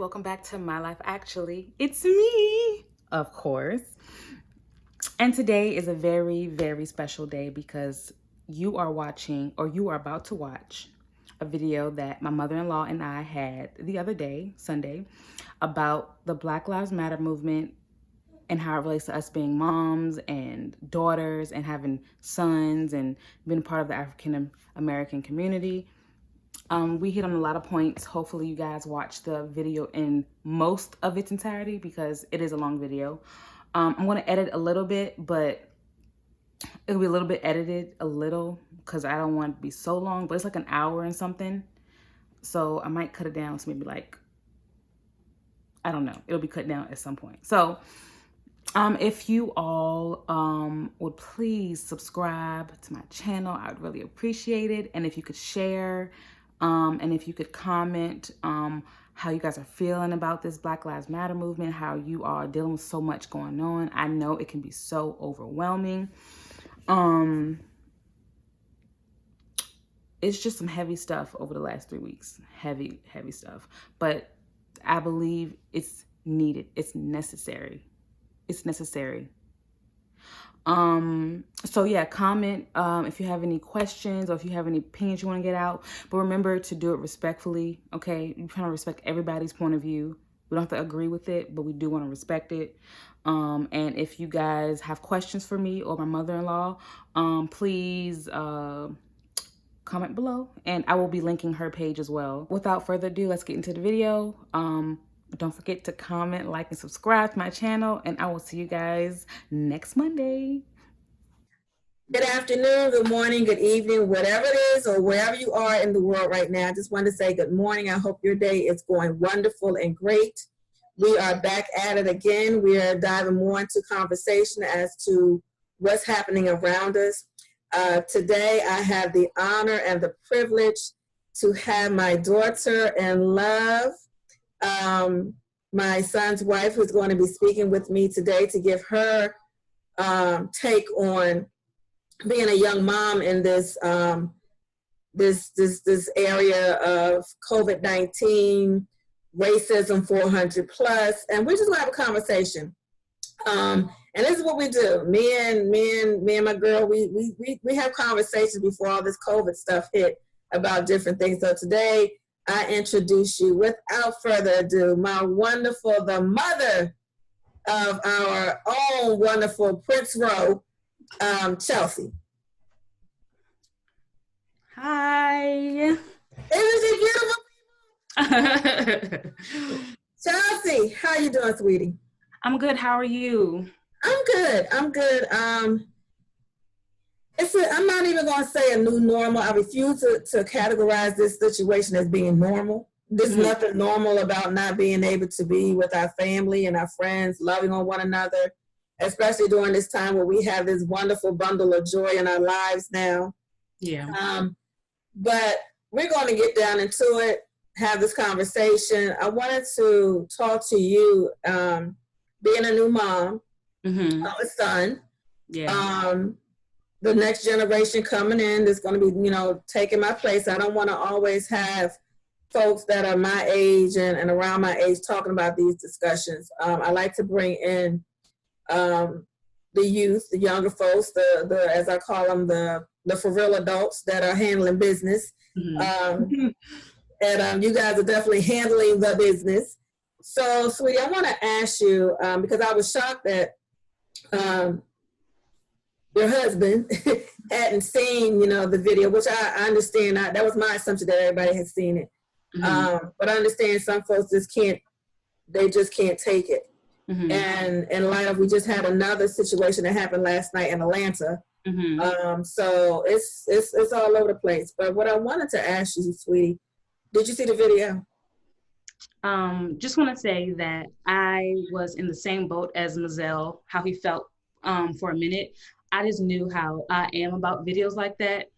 welcome back to My Life Actually. It's me, of course. And today is a very, very special day because you are watching, or you are about to watch, a video that my mother-in-law and I had the other day, Sunday, about the Black Lives Matter movement and how it relates to us being moms and daughters and having sons and being part of the African American community. We hit on a lot of points. Hopefully you guys watch the video in most of its entirety because it is a long video. I'm going to edit a little bit, but it'll be a little bit edited, a little, because I don't want it to be so long, but it's like an hour and something. So I might cut it down to maybe like, I don't know. It'll be cut down at some point. So if you all would please subscribe to my channel, I would really appreciate it. And if you could share, and if you could comment how you guys are feeling about this Black Lives Matter movement, how you are dealing with so much going on. I know it can be so overwhelming. It's just some heavy stuff over the last 3 weeks. Heavy, heavy stuff. But I believe it's needed. It's necessary. It's necessary. So yeah, comment if you have any questions or if you have any opinions you want to get out. But remember to do it respectfully, okay? You kind of respect everybody's point of view. We don't have to agree with it, but we do want to respect it. And if you guys have questions for me or my mother-in-law, please comment below, and I will be linking her page as well. Without further ado, let's get into the video. Don't forget to comment, like, and subscribe to my channel, and I will see you guys next Monday. Good afternoon, good morning, good evening, whatever it is or wherever you are in the world right now. I just want to say good morning. I hope your day is going wonderful and great. We are back at it again. We are diving more into conversation as to what's happening around us. Today, I have the honor and the privilege to have my daughter in love, my son's wife, who's going to be speaking with me today to give her take on being a young mom in this this area of COVID-19, racism 400 plus, and we're just gonna have a conversation. And this is what we do. Me and my girl, we have conversations before all this COVID stuff hit about different things. So today I introduce you, without further ado, my wonderful, the mother of our own wonderful Prince Row, Chelsea. Hi. Isn't she beautiful? Chelsea, how you doing, sweetie? I'm good. How are you? I'm good. I'm not even going to say a new normal. I refuse to categorize this situation as being normal. There's nothing normal about not being able to be with our family and our friends, loving on one another, especially during this time where we have this wonderful bundle of joy in our lives now. Yeah. But we're going to get down into it, have this conversation. I wanted to talk to you, being a new mom, of a son. Yeah. The next generation coming in that's going to be, taking my place. I don't want to always have folks that are my age and around my age talking about these discussions. I like to bring in the youth, the younger folks, the as I call them, the for real adults that are handling business. And you guys are definitely handling the business. So, sweetie, I want to ask you, because I was shocked that your husband hadn't seen, the video, which I understand. That was my assumption that everybody had seen it. But I understand some folks just can't take it. And in light of, we just had another situation that happened last night in Atlanta. So it's all over the place. But what I wanted to ask you, sweetie, did you see the video? Just want to say that I was in the same boat as Mazel, how he felt for a minute. I just knew how I am about videos like that.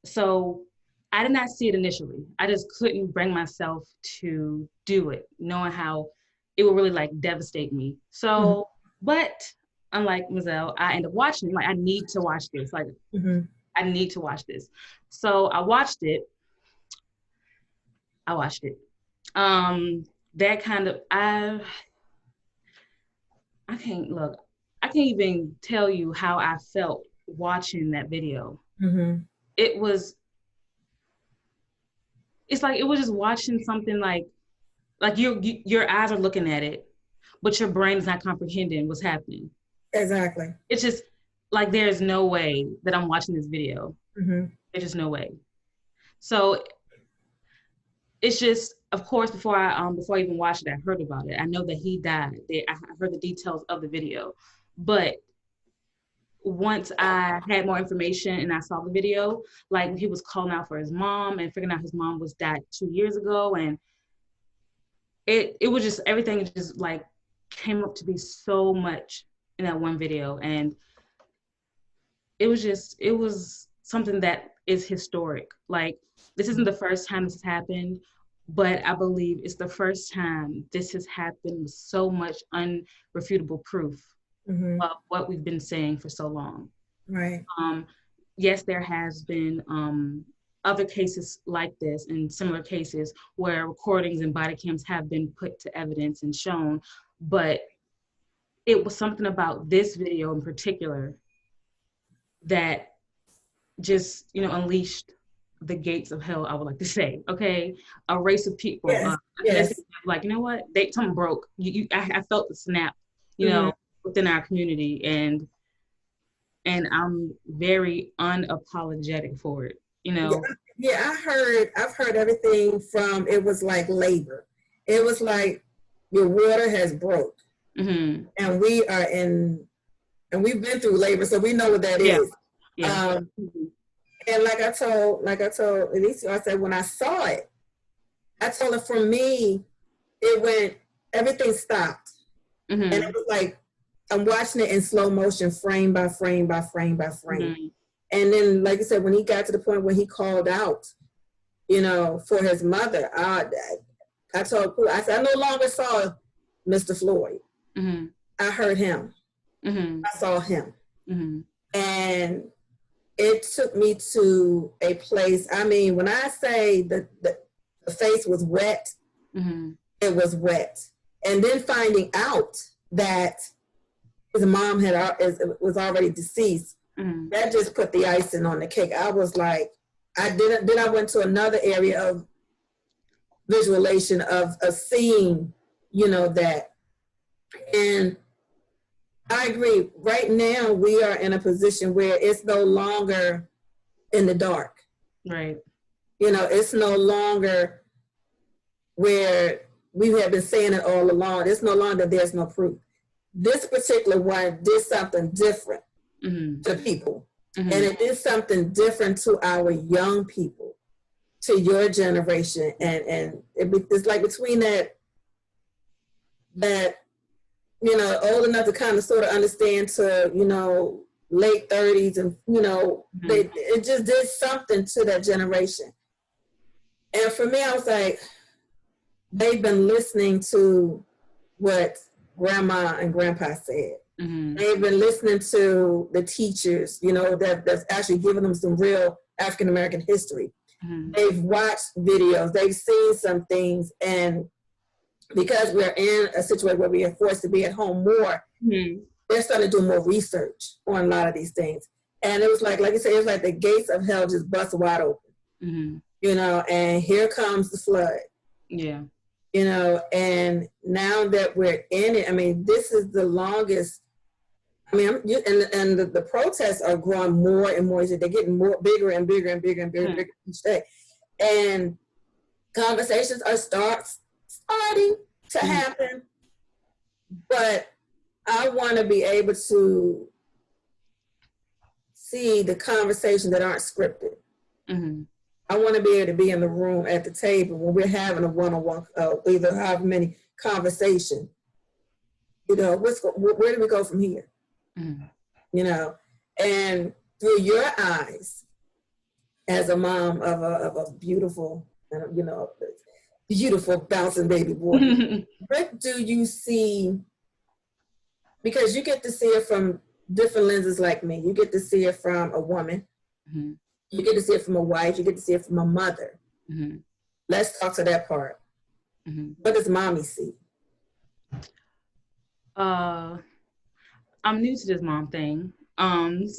So I did not see it initially. I just couldn't bring myself to do it, knowing how it would really devastate me. So, but unlike Mazel, I ended up watching it. I need to watch this. I need to watch this. So I watched it. that kind of, I can't look. I can't even tell you how I felt watching that video. Mm-hmm. It was, it's like it was just watching something like your eyes are looking at it, but your brain is not comprehending what's happening. Exactly. It's just like there's no way that I'm watching this video. Mm-hmm. There's just no way. So it's just, of course, before I even watched it, I heard about it. I know that he died. I heard the details of the video, but once I had more information and I saw the video, like he was calling out for his mom and figuring out his mom was died 2 years ago, and it was just everything just like came up to be so much in that one video, and it was something that is historic. Like, this isn't the first time this has happened, but I believe it's the first time this has happened with so much unrefutable proof Mm-hmm. of what we've been saying for so long. Right. Yes, there has been other cases like this and similar cases where recordings and body cams have been put to evidence and shown, but it was something about this video in particular that just, unleashed the gates of hell, I would like to say. Okay, a race of people. Yes. Yes. Yes. Like, you know what? Something broke. I felt the snap, Mm-hmm. within our community, and I'm very unapologetic for it. Yeah, yeah, I've heard everything from, it was like labor. It was like your water has broke, Mm-hmm. and and we've been through labor, so we know what that Yeah. is. Yeah. Mm-hmm. And like I told Alicia, I said, when I saw it, I told her, for me, it went, everything stopped. Mm-hmm. And it was like, I'm watching it in slow motion, frame by frame by frame by frame. Mm-hmm. And then, like I said, when he got to the point where he called out, for his mother, I told Pooh, I said, I no longer saw Mr. Floyd. Mm-hmm. I heard him. Mm-hmm. I saw him. Mm-hmm. And it took me to a place, I mean, when I say the face was wet, Mm-hmm. it was wet. And then finding out that his mom was already deceased, Mm-hmm. that just put the icing on the cake. I was like, then I went to another area of visualization of seeing, that. And I agree. Right now, we are in a position where it's no longer in the dark. Right. It's no longer where we have been saying it all along. It's no longer there's no proof. This particular one did something different Mm-hmm. to people. Mm-hmm. And it did something different to our young people, to your generation. And it's like between that, old enough to kind of sort of understand to, late 30s, and, Mm-hmm. it just did something to that generation. And for me, I was like, they've been listening to what grandma and grandpa said. Mm-hmm. They've been listening to the teachers, that's actually giving them some real African American history. Mm-hmm. They've watched videos, they've seen some things, and because we're in a situation where we are forced to be at home more, Mm-hmm. they're starting to do more research on a lot of these things. And it was like you said, it was like the gates of hell just bust wide open, Mm-hmm. And here comes the flood. Yeah. And now that we're in it, I mean, this is the longest. I mean, and the protests are growing more and more. They're getting bigger and bigger and bigger and bigger, Mm-hmm. bigger each day. And conversations are starting to Mm-hmm. happen. But I want to be able to see the conversations that aren't scripted. Mm-hmm. I want to be able to be in the room at the table when we're having a one-on-one, either however many conversation. Where do we go from here? Mm-hmm. And through your eyes, as a mom of a beautiful, beautiful bouncing baby boy, what do you see? Because you get to see it from different lenses like me. You get to see it from a woman. Mm-hmm. You get to see it from a wife. You get to see it from a mother. Mm-hmm. Let's talk to that part. What does mommy see? I'm new to this mom thing. And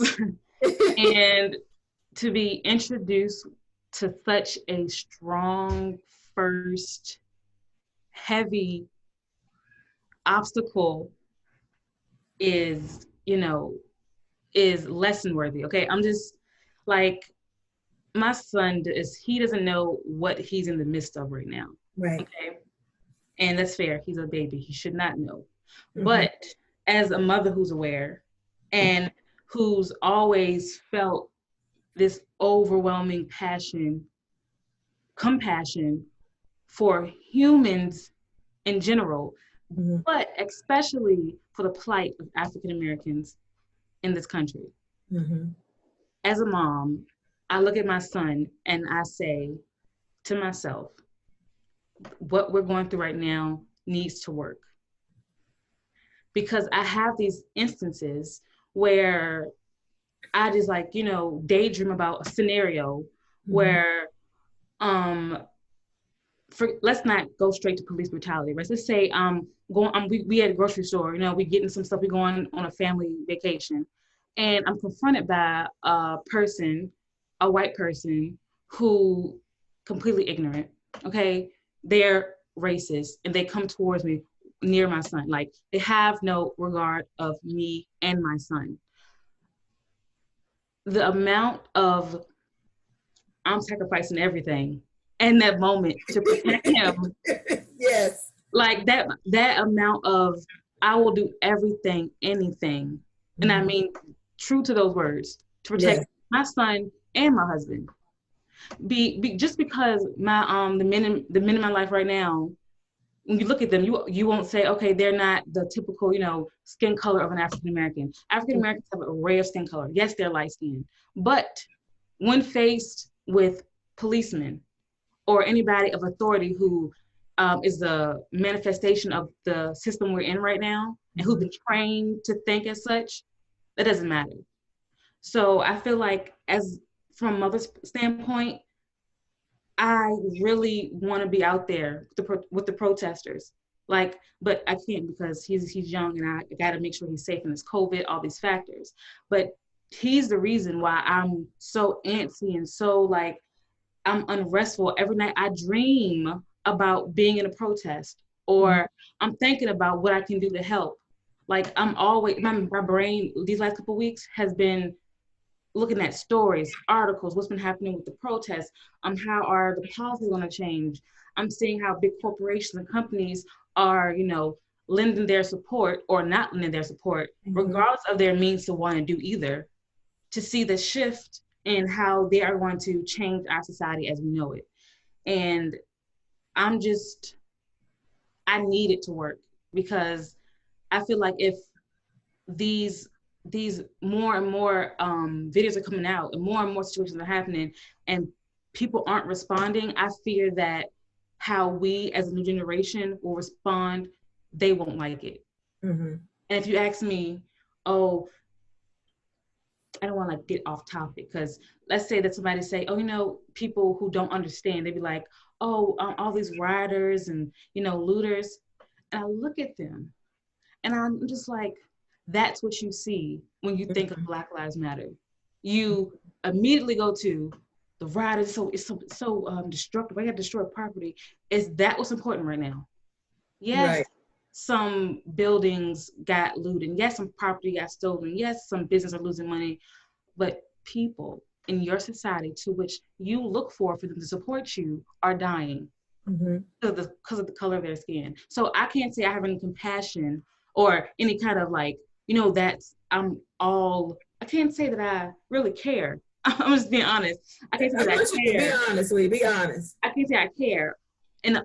to be introduced to such a strong first heavy obstacle is, is lesson worthy. Okay. I'm just like, my son he doesn't know what he's in the midst of right now. Right. Okay. And that's fair. He's a baby. He should not know. But as a mother who's aware and who's always felt this overwhelming compassion for humans in general, but especially for the plight of African Americans in this country. As a mom, I look at my son and I say to myself, what we're going through right now needs to work. Because I have these instances where I just daydream about a scenario where let's not go straight to police brutality, right? Let's say we at a grocery store, we getting some stuff, we going on a family vacation, and I'm confronted by a white person who completely ignorant, okay? They're racist and they come towards me near my son. Like, they have no regard of me and my son. The amount of I'm sacrificing everything in that moment to protect him. Yes. Like that amount of I will do everything, anything. And I mean, true to those words, to protect my son and my husband. Just because the men in my life right now, when you look at them, you won't say, okay, they're not the typical, skin color of an African American. African Americans have an array of skin color. Yes, they're light skinned, but when faced with policemen or anybody of authority who is the manifestation of the system we're in right now and who've been trained to think as such, that doesn't matter. So I feel like, as from a mother's standpoint, I really want to be out there with the protesters, but I can't because he's young and I got to make sure he's safe in this COVID, all these factors. But he's the reason why I'm so antsy and so I'm unrestful. Every night I dream about being in a protest, or I'm thinking about what I can do to help. Like, I'm always, my brain these last couple of weeks has been looking at stories, articles, what's been happening with the protests, how are the policies going to change. I'm seeing how big corporations and companies are, lending their support or not lending their support, regardless of their means to want to do either, to see the shift in how they are going to change our society as we know it. And I need it to work, because I feel like if these more and more videos are coming out and more situations are happening and people aren't responding, I fear that how we as a new generation will respond, they won't like it. And if you ask me, I don't want to get off topic, because let's say that somebody say, people who don't understand, they'd be like, all these rioters and, looters. And I look at them and I'm just like, that's what you see when you think of Black Lives Matter. You immediately go to the rioters, it's so destructive. I got to destroy property. Is that what's important right now? Yes, right. Some buildings got looted. Yes, some property got stolen. Yes, some businesses are losing money. But people in your society to which you look for them to support you are dying because of the color of their skin. So I can't say I have any compassion or any kind of I can't say that I really care. I'm just being honest. I can't say that I care. Be honest, be honest. I can't say I care. And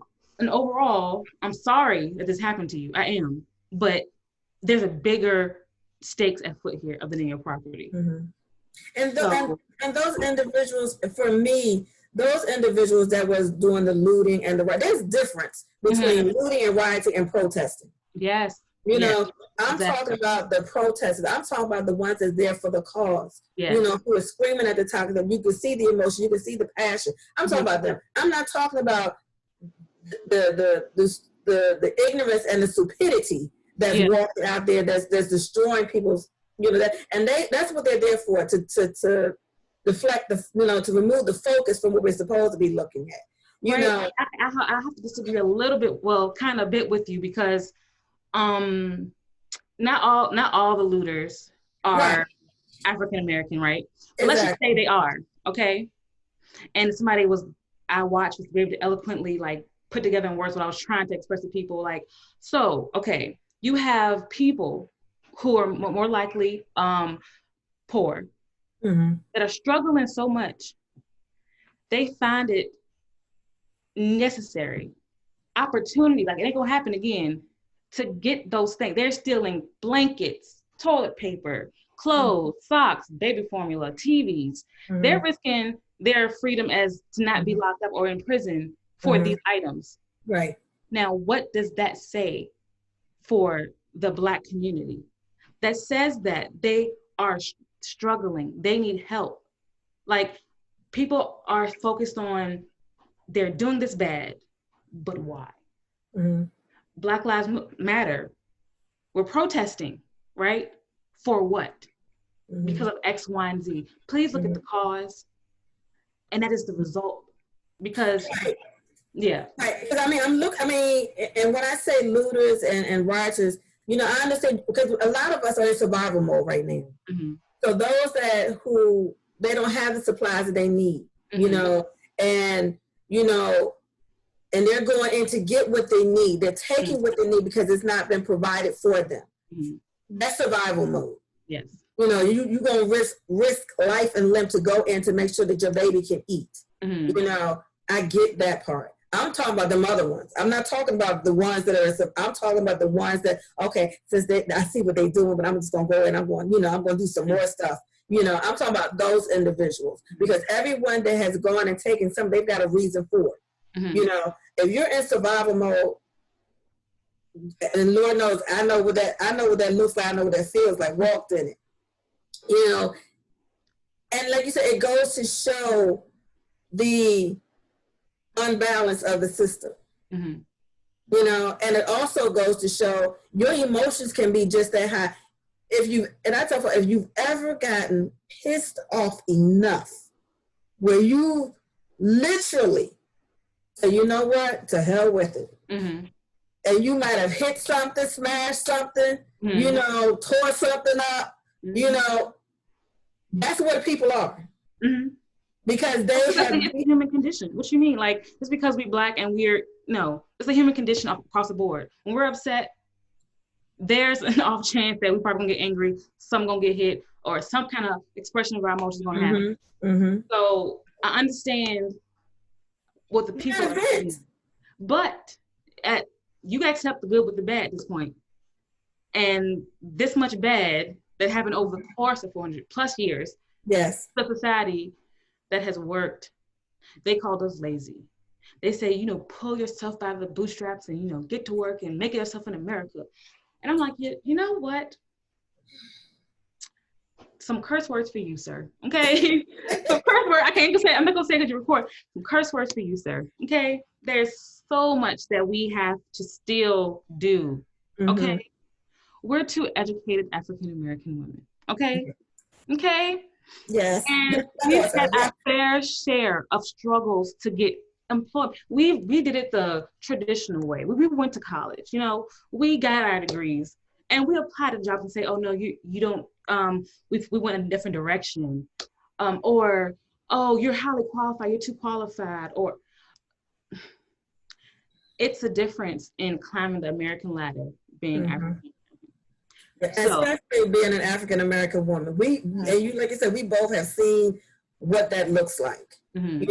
overall, I'm sorry that this happened to you. I am. But there's a bigger stakes at foot here other than your property. And those individuals, for me, those individuals that was doing the looting and there's a difference between looting and rioting and protesting. Yes. I'm talking about the protesters. I'm talking about the ones that's there for the cause. Yes. Who are screaming at the top of them. You can see the emotion. You can see the passion. I'm talking about them. I'm not talking about the ignorance and the stupidity that's walking out there that's destroying people's, that's what they're there for, to deflect to remove the focus from what we're supposed to be looking at. I have to disagree a little bit, kind of a bit with you, because not all the looters are African American, right? But let's just say they are, okay? And somebody I watched was able to eloquently put together in words what I was trying to express to people. So, okay, you have people who are more likely poor, that are struggling so much, they find it necessary, opportunity, it ain't gonna happen again, to get those things. They're stealing blankets, toilet paper, clothes, socks, baby formula, TVs. They're risking their freedom as to not be locked up or in prison for these items. Right. Now, what does that say for the Black community? That says that they are struggling. They need help. People are focused on, they're doing this bad, but why? Black Lives Matter. We're protesting, right? For what? Because of X, Y, and Z. Please look at the cause, and that is the result. Because, Right. Because and when I say looters and rioters, I understand, because a lot of us are in survival mode right now. So those who they don't have the supplies that they need, and they're going in to get what they need. They're taking what they need because it's not been provided for them. That's survival mode. Yes. You're gonna risk life and limb to go in to make sure that your baby can eat. I get that part. I'm talking about them other ones. I'm not talking about the ones that are. I'm talking about the ones that, since I see what they're doing, but I'm just gonna go in. I'm going to do some more stuff. I'm talking about those individuals, because everyone that has gone and taken some, they've got a reason for it. If you're in survival mode, and Lord knows, I know what that looks like. I know what that feels like. Walked in it, and like you said, it goes to show the unbalance of the system. And it also goes to show your emotions can be just that high. If you've ever gotten pissed off enough where you literally say, you know what, to hell with it. And you might have hit something, smashed something, tore something up, that's what people are. Because it's a human condition. What you mean? Just because we're Black and it's a human condition across the board. When we're upset, there's an off chance that we probably gonna get angry, some gonna get hit, or some kind of expression of our emotions gonna happen. So I understand what the people are saying, but you gotta accept the good with the bad at this point. And this much bad that happened over the course of 400 plus years. Yes. The society that has worked, they called us lazy. They say, pull yourself out of the bootstraps and, get to work and make yourself in America. And I'm like, you know what? Some curse words for you, sir. Okay? Some curse words, I'm not gonna say that you record. Some curse words for you, sir. Okay? There's so much that we have to still do. Okay? We're two educated African American women. Okay? Okay? Yes. And we've had our fair share of struggles to get employed. We did it the traditional way. We went to college, we got our degrees and we applied to jobs and say, oh no, you don't, we went in a different direction. Or, oh, you're highly qualified, you're too qualified, or it's a difference in climbing the American ladder, being African. Especially being an African American woman, and you, like you said, we both have seen what that looks like, and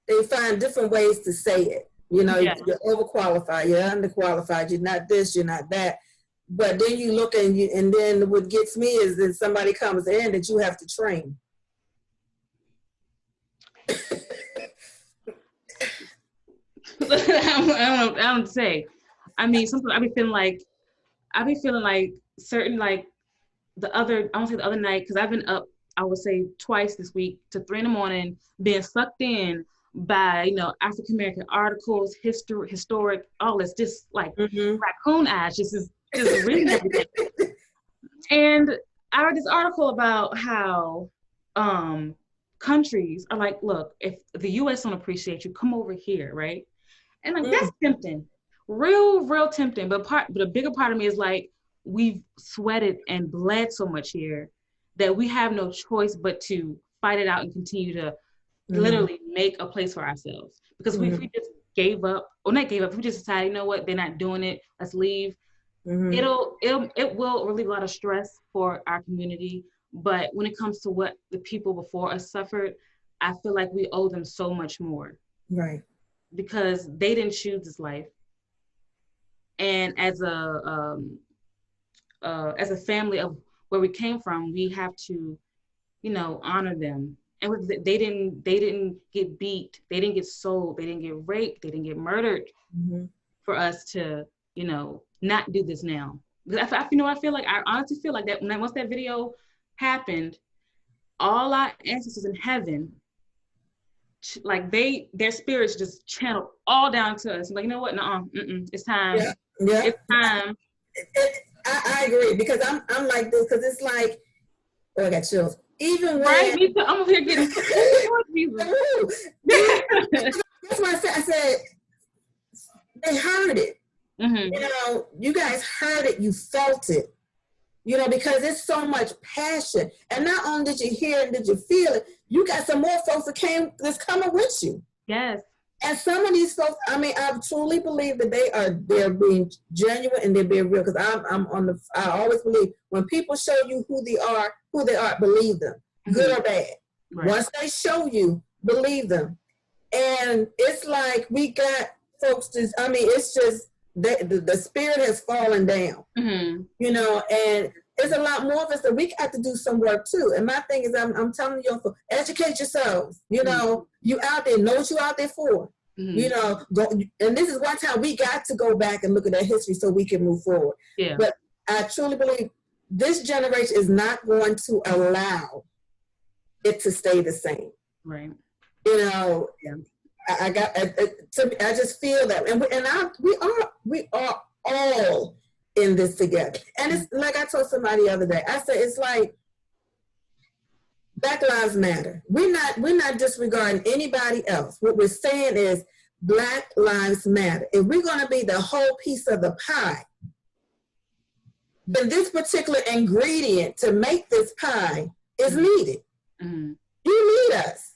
they find different ways to say it. You're overqualified, you're underqualified, you're not this, you're not that. But then you look and then what gets me is that somebody comes in that you have to train. I don't say. I mean, sometimes I be feeling like certain, I won't say the other night, because I've been up, I would say twice this week to 3 a.m, being sucked in by, African American articles, historic, all this, just like raccoon eyes, just reading everything. And I read this article about how countries are like, look, if the US don't appreciate you, come over here, right? And like that's tempting. Real tempting. But a bigger part of me is like, we've sweated and bled so much here that we have no choice but to fight it out and continue to literally make a place for ourselves. Because if we just gave up, or not gave up, if we just decided, you know what, they're not doing it, let's leave. It will relieve a lot of stress for our community. But when it comes to what the people before us suffered, I feel like we owe them so much more. Right. Because they didn't choose this life. And as a family of where we came from, we have to, honor them. And they didn't get beat, they didn't get sold, they didn't get raped, they didn't get murdered for us to, not do this now. Because I feel like, I honestly feel like that once that video happened, all our ancestors in heaven, like their spirits just channeled all down to us. Like, you know what? No, it's time. Yeah. It's time. I agree, because I'm like this, because it's like, oh, I got chills. Even when right, me too. I'm over here getting. That's why I said they heard it. You guys heard it, you felt it. Because it's so much passion. And not only did you hear it, did you feel it, you got some more folks that's coming with you. Yes. And some of these folks, I truly believe that they're being genuine and they're being real. Because I always believe when people show you who they are, believe them, good or bad. Right. Once they show you, believe them. And it's like we got folks it's just the spirit has fallen down, and it's a lot more of us that we got to do some work too. And my thing is, I'm telling you, educate yourselves. You out there, know what you out there for. Go, and this is one time we got to go back and look at that history so we can move forward. Yeah. But I truly believe this generation is not going to allow it to stay the same. Right. I just feel that, and we are all in this together. And it's like I told somebody the other day. I said it's like Black Lives Matter. We're not disregarding anybody else. What we're saying is Black Lives Matter. If we're going to be the whole piece of the pie, then this particular ingredient to make this pie is needed. You need us.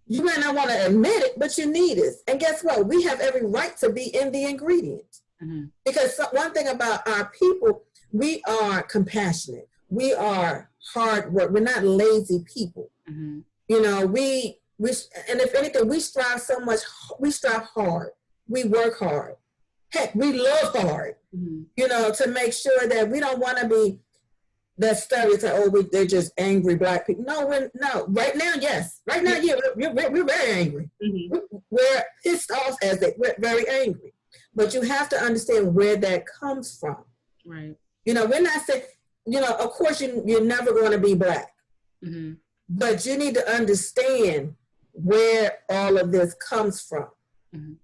You might not want to admit it, but you need us. And guess what? We have every right to be in the ingredient. Because one thing about our people, we are compassionate. We are hard work. We're not lazy people. We and if anything, we strive so much. We strive hard. We work hard. Heck, we love hard. To make sure that we don't want to be that stereotype. They're just angry Black people. No. Right now, yes. Right now, yeah, we're very angry. We're pissed off we're very angry. But you have to understand where that comes from. Right. We're not saying, of course you're never going to be Black. But you need to understand where all of this comes from. And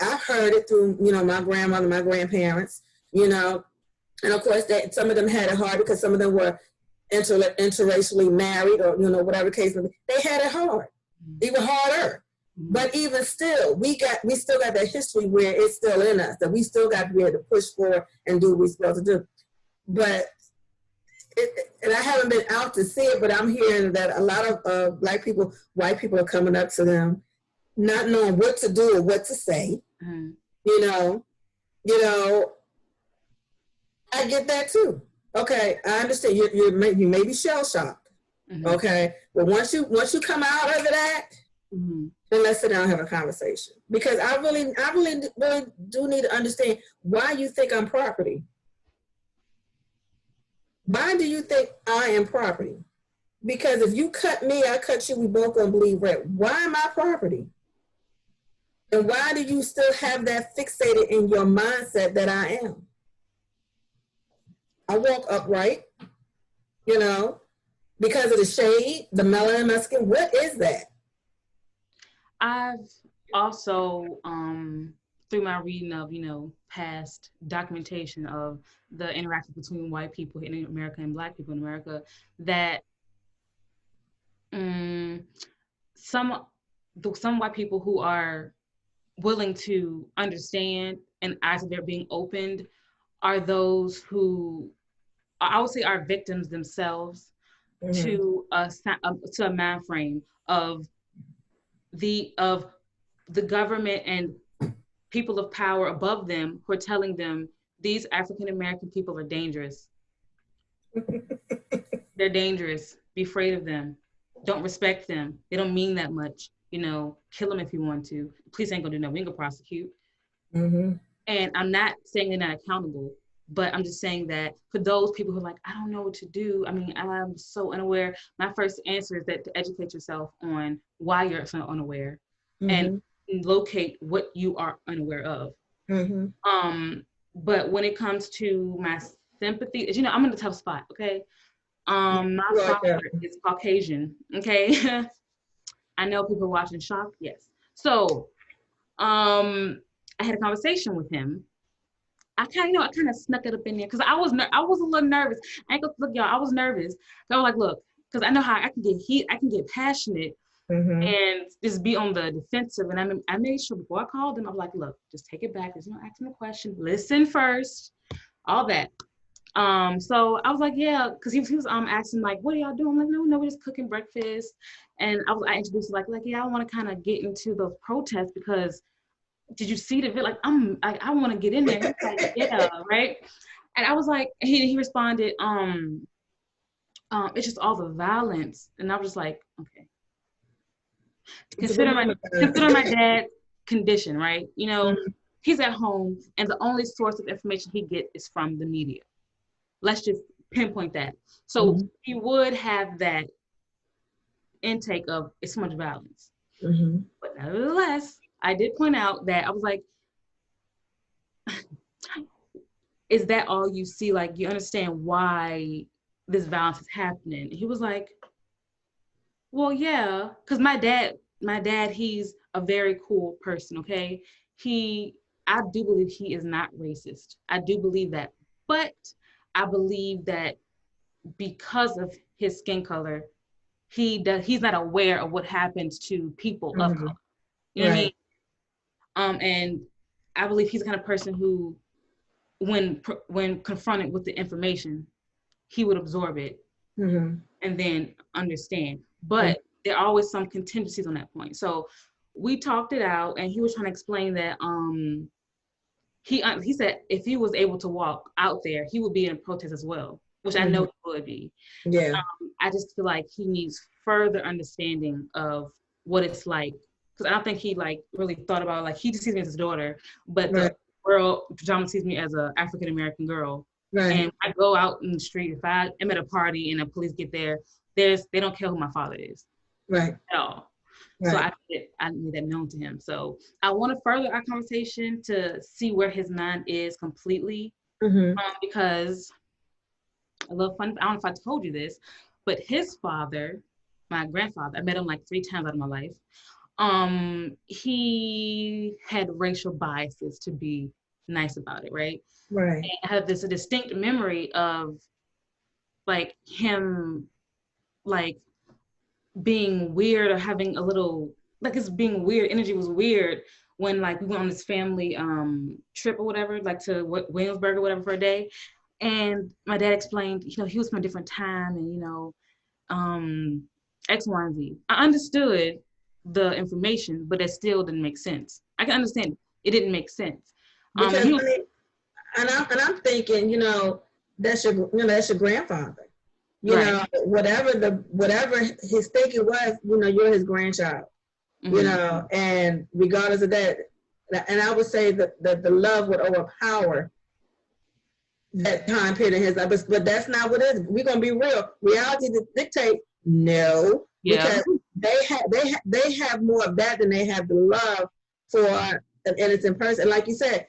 I heard it through, my grandmother, my grandparents, and of course that some of them had it hard because some of them were interracially married or, whatever case may be. They had it hard, even harder. But even still, we still got that history where it's still in us, that we still got to be able to push forward and do what we're supposed to do. But, and I haven't been out to see it, but I'm hearing that a lot of Black people, white people are coming up to them, not knowing what to do or what to say. I get that too. Okay, I understand you may be shell shocked. Okay, but once you come out of that, then let's sit down and have a conversation. Because I really do need to understand why you think I'm property. Why do you think I am property? Because if you cut me, I cut you, we both gonna bleed red. Why am I property? And why do you still have that fixated in your mindset that I am? I walk upright, because of the shade, the melanin in my skin. What is that? I've also, through my reading of, past documentation of the interaction between white people in America and black people in America, that um, some some white people who are willing to understand and eyes they're being opened are those who I would say are victims themselves to a mind frame of of the government and people of power above them who are telling them these African American people are dangerous. They're dangerous. Be afraid of them. Don't respect them. They don't mean that much. Kill them if you want to. The police ain't gonna do nothing. We ain't gonna prosecute. And I'm not saying they're not accountable, but I'm just saying that for those people who are like, I don't know what to do. I mean, I'm so unaware. My first answer is that to educate yourself on why you're so unaware and locate what you are unaware of. But when it comes to my sympathy, I'm in a tough spot, okay? My father is Caucasian, okay? I know people are watching shocked, yes. So, I had a conversation with him. I kind of snuck it up in there because I was a little nervous. I ain't gonna look, y'all. I was nervous. So I was like, look, because I know how I can get heat, I can get passionate, and just be on the defensive. And I made sure before I called him, I was like, look, just take it back. There's no asking a question. Listen first. All that. So I was like, yeah, because he was asking like, what are y'all doing? I'm like, no, we're just cooking breakfast. And I introduced like yeah, I want to kind of get into those protests because did you see the video? Like I want to get in there. He's like, yeah, right. And I was like, he responded, it's just all the violence. And I was just like, okay. Consider my dad's condition, right? He's at home and the only source of information he gets is from the media. Let's just pinpoint that. So he would have that intake of it's so much violence. But nevertheless, I did point out that I was like, is that all you see? Like, you understand why this violence is happening? He was like, well, yeah, because my dad, he's a very cool person, okay? I do believe he is not racist. I do believe that. But I believe that because of his skin color, he's not aware of what happens to people of color. You know what I mean? And I believe he's the kind of person who, when confronted with the information, he would absorb it and then understand. But there are always some contingencies on that point. So we talked it out, and he was trying to explain that he said if he was able to walk out there, he would be in a protest as well, which I know he would be. Yeah. I just feel like he needs further understanding of what it's like, because I don't think he like really thought about, like, he just sees me as his daughter, but the world predominantly sees me as an African American girl. And I go out in the street, if I am at a party and the police get there, they don't care who my father is. At all. So I made that known to him. So I want to further our conversation to see where his mind is completely, because I love fun. I don't know if I told you this, but his father, my grandfather, I met him like 3 times out of my life. He had racial biases, to be nice about it, right? And I have a distinct memory of like him like being weird or having a little like his being weird energy was weird when like we went on this family trip or whatever, like to Williamsburg or whatever for a day. And my dad explained, he was from a different time and X, Y, and Z. I understood the information, but it still didn't make sense. I can understand it didn't make sense. And I'm thinking, that's your grandfather. Whatever his thinking was, you're his grandchild. And regardless of that, and I would say that the love would overpower that time period in his life. But that's not what it is. We're gonna be real. Reality dictate no. Because they have more of that than they have the love for an innocent person. Like you said,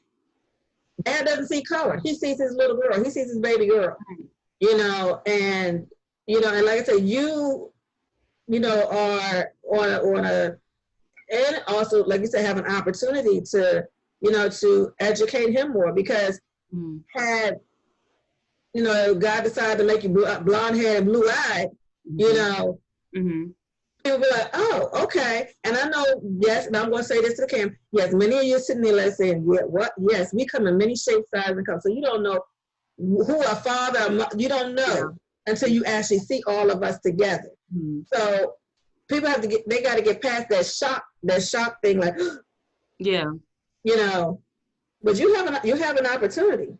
dad doesn't see color. He sees his little girl. He sees his baby girl. And like I said, you are on a and also, like you said, have an opportunity to, to educate him more, because had, God decided to make you blonde hair and blue eyed, people be like, oh, okay. And I know, yes, and I'm going to say this to the camera. Yes, many of you sitting there saying, yeah, what? Yes, we come in many shapes, sizes, and colors. So you don't know who our father, you don't know until you actually see all of us together. So people have to they got to get past that shock thing, like, yeah, but you have an opportunity.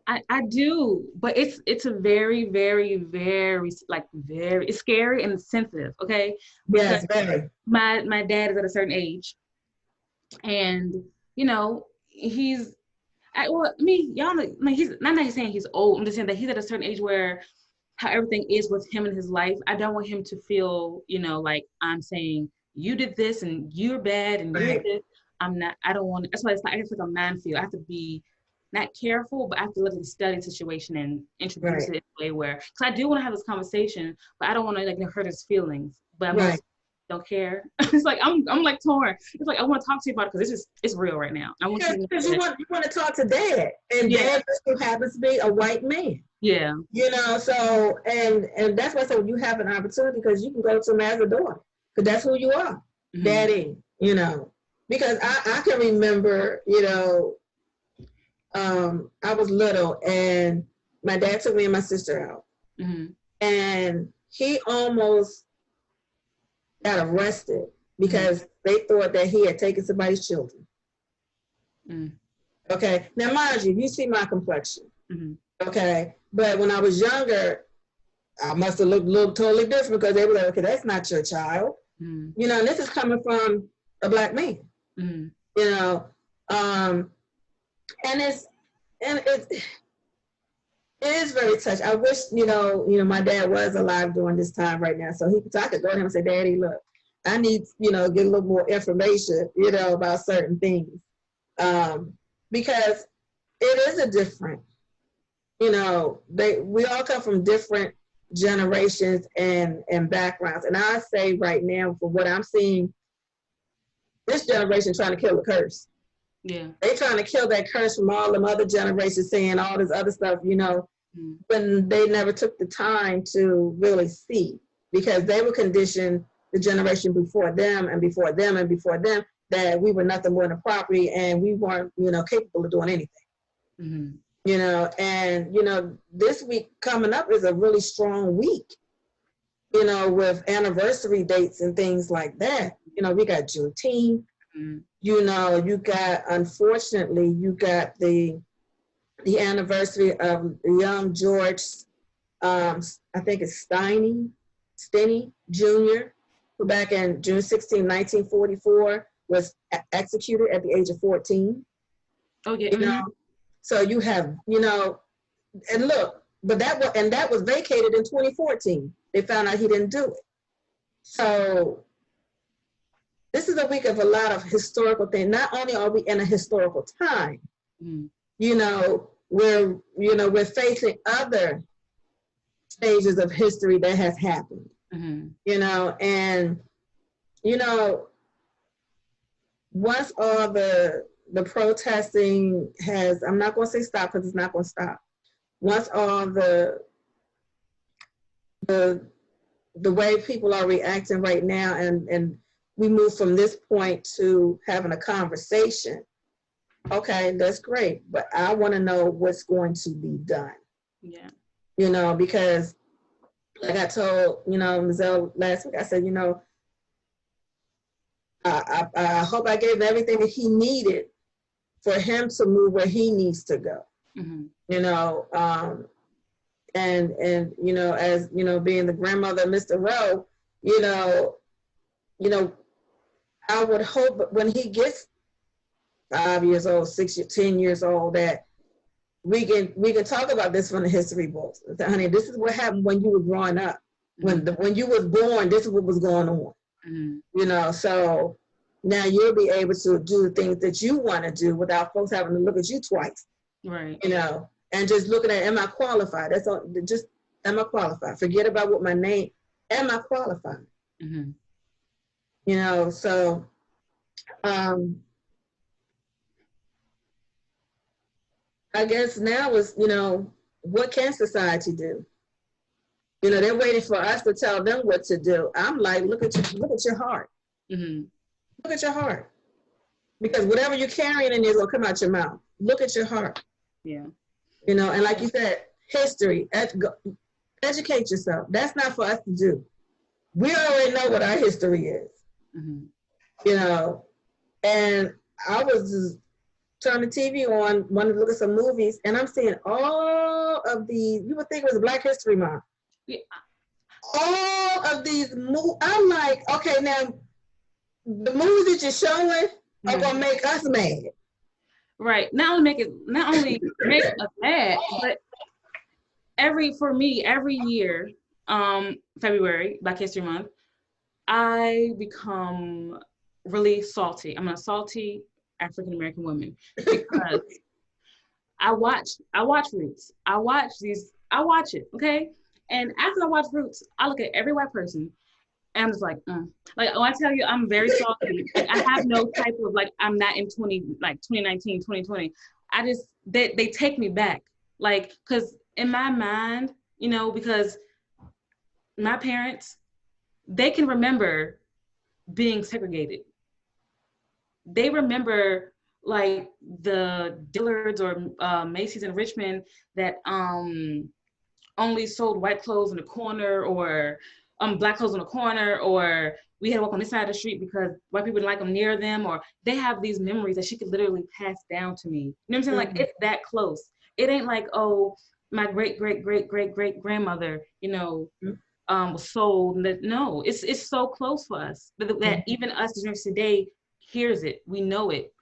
I do, but it's a very, very, very, like, very, it's scary and sensitive, okay? Yes, very. My dad is at a certain age, and he's y'all know, like, he's not that he's saying he's old. I'm just saying that he's at a certain age where how everything is with him in his life. I don't want him to feel, like I'm saying you did this and you're bad and you're this. I'm not. I don't want. That's why it's like a minefield. I have to be not careful, but I have to let him study the situation and introduce it in a way where, because I do want to have this conversation, but I don't want to like hurt his feelings. But I don't care. It's like I'm like torn. It's like I want to talk to you about it because it's real right now. I want because you want to talk to Dad, and Dad just happens to be a white man. Yeah. So and that's why I said you have an opportunity, because you can go to him as a daughter, because that's who you are, Daddy. Because I can remember, I was little and my dad took me and my sister out, and he almost got arrested because they thought that he had taken somebody's children. Okay, now mind you see my complexion. Okay, but when I was younger, I must have looked totally different, because they were like, okay, that's not your child. And this is coming from a black man. And it is very touching. I wish, my dad was alive during this time right now, so I could go to him and say, Daddy, look, I need, get a little more information, about certain things. Because it is a different, we all come from different generations and backgrounds. And I say right now, for what I'm seeing, this generation trying to kill the curse. Yeah. They trying to kill that curse from all them other generations saying all this other stuff, when they never took the time to really see, because they were conditioned, the generation before them and before them and before them, that we were nothing more than a property and we weren't, capable of doing anything. And, this week coming up is a really strong week, with anniversary dates and things like that. We got Juneteenth, you got, unfortunately, you got the anniversary of young George, I think it's Stinney Jr., who back in June 16, 1944, was executed at the age of 14. Oh, yeah. So you have, and look, but that was vacated in 2014. They found out he didn't do it. So this is a week of a lot of historical things. Not only are we in a historical time, we're facing other stages of history that has happened, and, once all the protesting has, I'm not going to say stop, because it's not going to stop. Once all the way people are reacting right now, and we move from this point to having a conversation, okay, that's great, but I want to know what's going to be done. Yeah. Because like I told, Mizzelle last week, I said, I hope I gave him everything that he needed for him to move where he needs to go. And as being the grandmother of Mr. Rowe, I would hope when he gets 5 years old, 6 years, 10 years old, that we can talk about this from the history books. Honey, this is what happened when you were growing up. When you was born, this is what was going on. So now you'll be able to do the things that you want to do without folks having to look at you twice. Right. And just looking at, am I qualified? That's all. Just, am I qualified? Forget about what my name. Am I qualified? So I guess now is, what can society do? They're waiting for us to tell them what to do. I'm like, look at your heart. Mm-hmm. Look at your heart. Because whatever you're carrying in there is going to come out your mouth. Look at your heart. Yeah. And like you said, history, educate yourself. That's not for us to do. We already know what our history is. Mm-hmm. And I was just turning the TV on, wanted to look at some movies, and I'm seeing all of these, you would think it was Black History Month. Yeah. All of these movies, I'm like, okay, now, the movies that you're showing are going to make us mad. Right. Not only make us mad, but every year, February, Black History Month, I become really salty. I'm a salty African American woman because I watch Roots. I watch it, okay? And after I watch Roots, I look at every white person and I'm just like, Like, when I tell you I'm very salty, like, I have no type of, like, I'm not in 2019, 2020. I just, they take me back. Like, because in my mind, because my parents, they can remember being segregated. They remember, like, the Dillards or Macy's in Richmond that only sold white clothes in the corner, or Black clothes in the corner, or we had to walk on this side of the street because white people didn't like them near them, or they have these memories that she could literally pass down to me. You know what I'm saying? Mm-hmm. Like, it's that close. It ain't like, oh, my great grandmother, was sold. No, it's so close for us that even us, the generation today, hears it. We know it.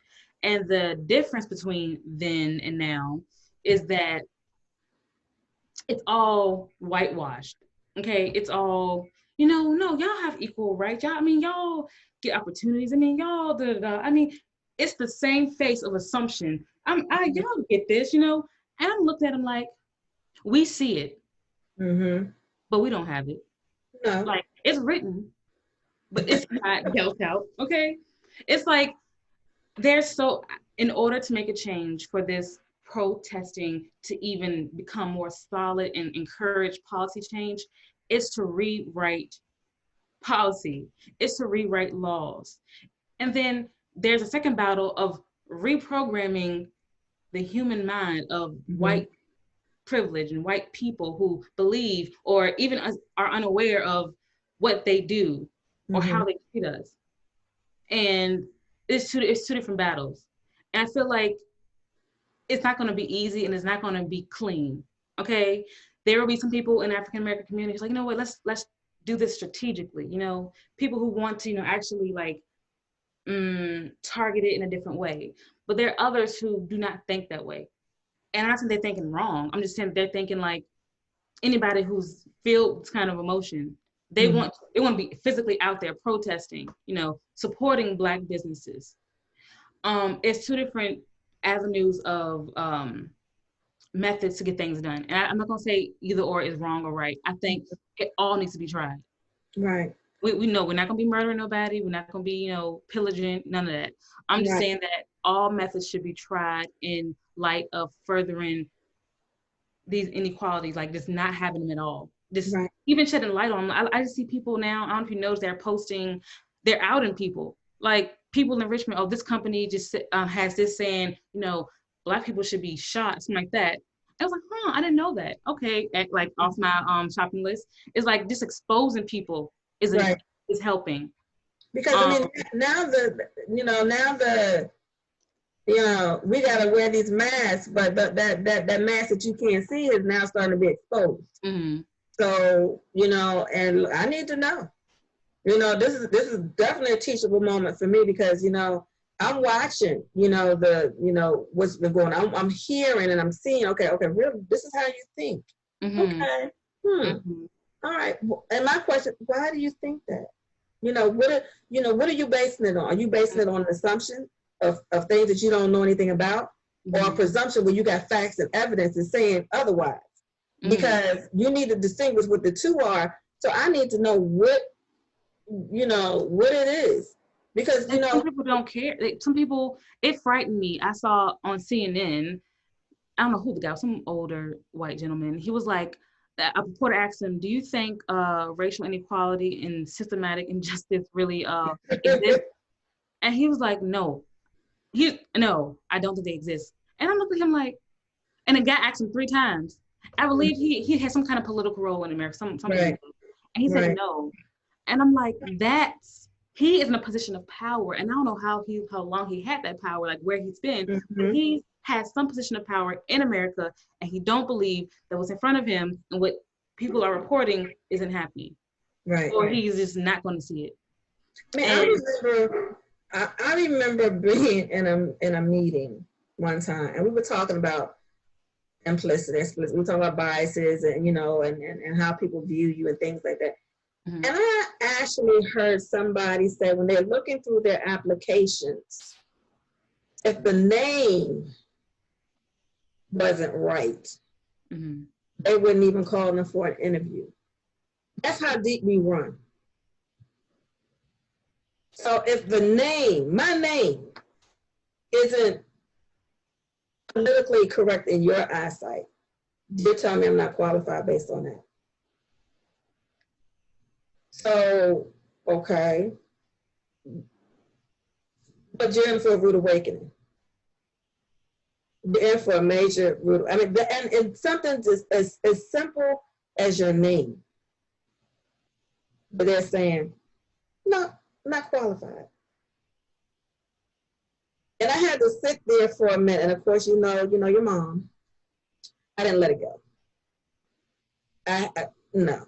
And the difference between then and now is that it's all whitewashed. Okay, it's all, no, y'all have equal rights. Y'all get opportunities. Y'all, it's the same face of assumption. Y'all get this, and I'm looking at them like, we see it, but we don't have it. No. Like, it's written, but it's not dealt out. Okay, it's like in order to make a change for this protesting to even become more solid and encourage policy change, is to rewrite policy, is to rewrite laws. And then there's a second battle of reprogramming the human mind of white privilege and white people who believe or even are unaware of what they do or how they treat us. And it's two different battles. And I feel like it's not going to be easy and it's not going to be clean. Okay, there will be some people in African American communities like, you know what, let's do this strategically. People who want to, actually like target it in a different way. But there are others who do not think that way. And I'm not saying they're thinking wrong. I'm just saying they're thinking like anybody who's filled this kind of emotion. They want to be physically out there protesting, supporting Black businesses. It's two different avenues of methods to get things done. And I'm not going to say either or is wrong or right. I think it all needs to be tried. Right. We know we're not going to be murdering nobody. We're not going to be, pillaging, none of that. I'm just saying that all methods should be tried in light of furthering these inequalities, like just not having them at all. Just even shedding light on them. I just see people now, I don't know if you notice, they're outing people. Like people in Richmond, oh, this company just has this saying, Black people should be shot, something like that. I was like, I didn't know that. Okay, like off my shopping list. It's like just exposing people is helping. Because now we gotta wear these masks, but that mask that you can't see is now starting to be exposed. So, and I need to know. This is definitely a teachable moment for me because, I'm watching, what's been going on. I'm hearing and I'm seeing, okay, really, this is how you think. Okay. All right. And my question, why do you think that? What are you basing it on? Are you basing it on an assumption of things that you don't know anything about, or a presumption where you got facts and evidence and saying otherwise? Because you need to distinguish what the two are. So I need to know what it is. Because, you know, some people don't care. Some people, it frightened me. I saw on CNN, I don't know who the guy was, some older white gentleman. He was like, a reporter asked him, do you think racial inequality and systematic injustice really exist? And he was like, no. No, I don't think they exist. And I'm looking at him like, and the guy asked him 3 times. I believe he had some kind of political role in America, something. Right. And he said Right. no. And I'm like, he is in a position of power. And I don't know how long he had that power, like where he's been. But he has some position of power in America, and he don't believe that what's in front of him and what people are reporting isn't happening. Right. Or he's just not going to see it. I remember being in a meeting one time, and we were talking about implicit. We were talking about biases and, you know, and how people view you and things like that. And I actually heard somebody say when they're looking through their applications, if the name wasn't right, they wouldn't even call them for an interview. That's how deep we run. So if my name isn't politically correct in your eyesight, you're telling me I'm not qualified based on that. So, okay. But you're in for a rude awakening. You're in for a major rude, and something just as simple as your name. But they're saying, no, not qualified. And I had to sit there for a minute. And of course, you know your mom. I didn't let it go. No.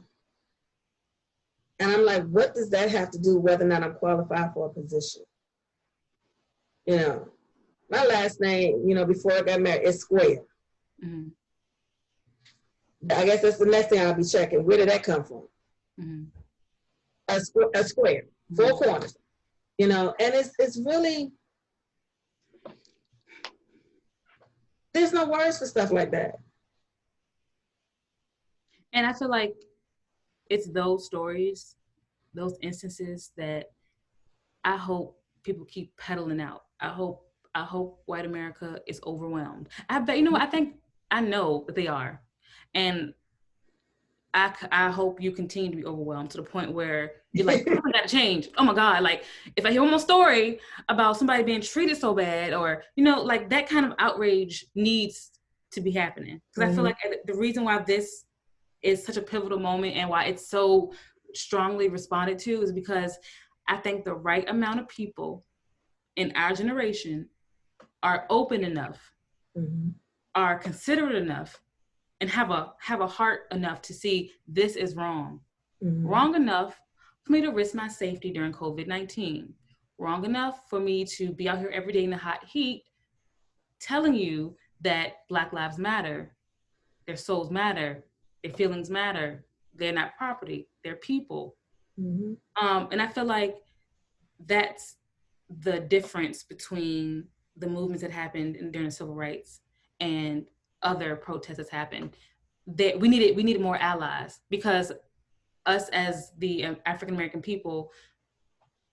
And I'm like, what does that have to do whether or not I'm qualified for a position? You know, my last name, you know, before I got married, is Square. I guess that's the next thing I'll be checking. Where did that come from? A square, 4 corners. You know, and it's really, there's no words for stuff like that. And I feel like it's those stories, those instances that I hope people keep peddling out. I hope white America is overwhelmed. I bet, you know what, I know that they are. And I hope you continue to be overwhelmed to the point where you're like, oh, I gotta change. Oh my God. Like if I hear one more story about somebody being treated so bad, or, you know, like that kind of outrage needs to be happening. Because I feel like the reason why this is such a pivotal moment and why it's so strongly responded to is because I think the right amount of people in our generation are open enough, are considerate enough, and have a heart enough to see this is wrong. Wrong enough for me to risk my safety during COVID-19. Wrong enough for me to be out here every day in the hot heat telling you that Black lives matter, their souls matter, their feelings matter, they're not property, they're people. And I feel like that's the difference between the movements that happened during the civil rights and other protests that's happened. That we needed more allies, because us as the African American people,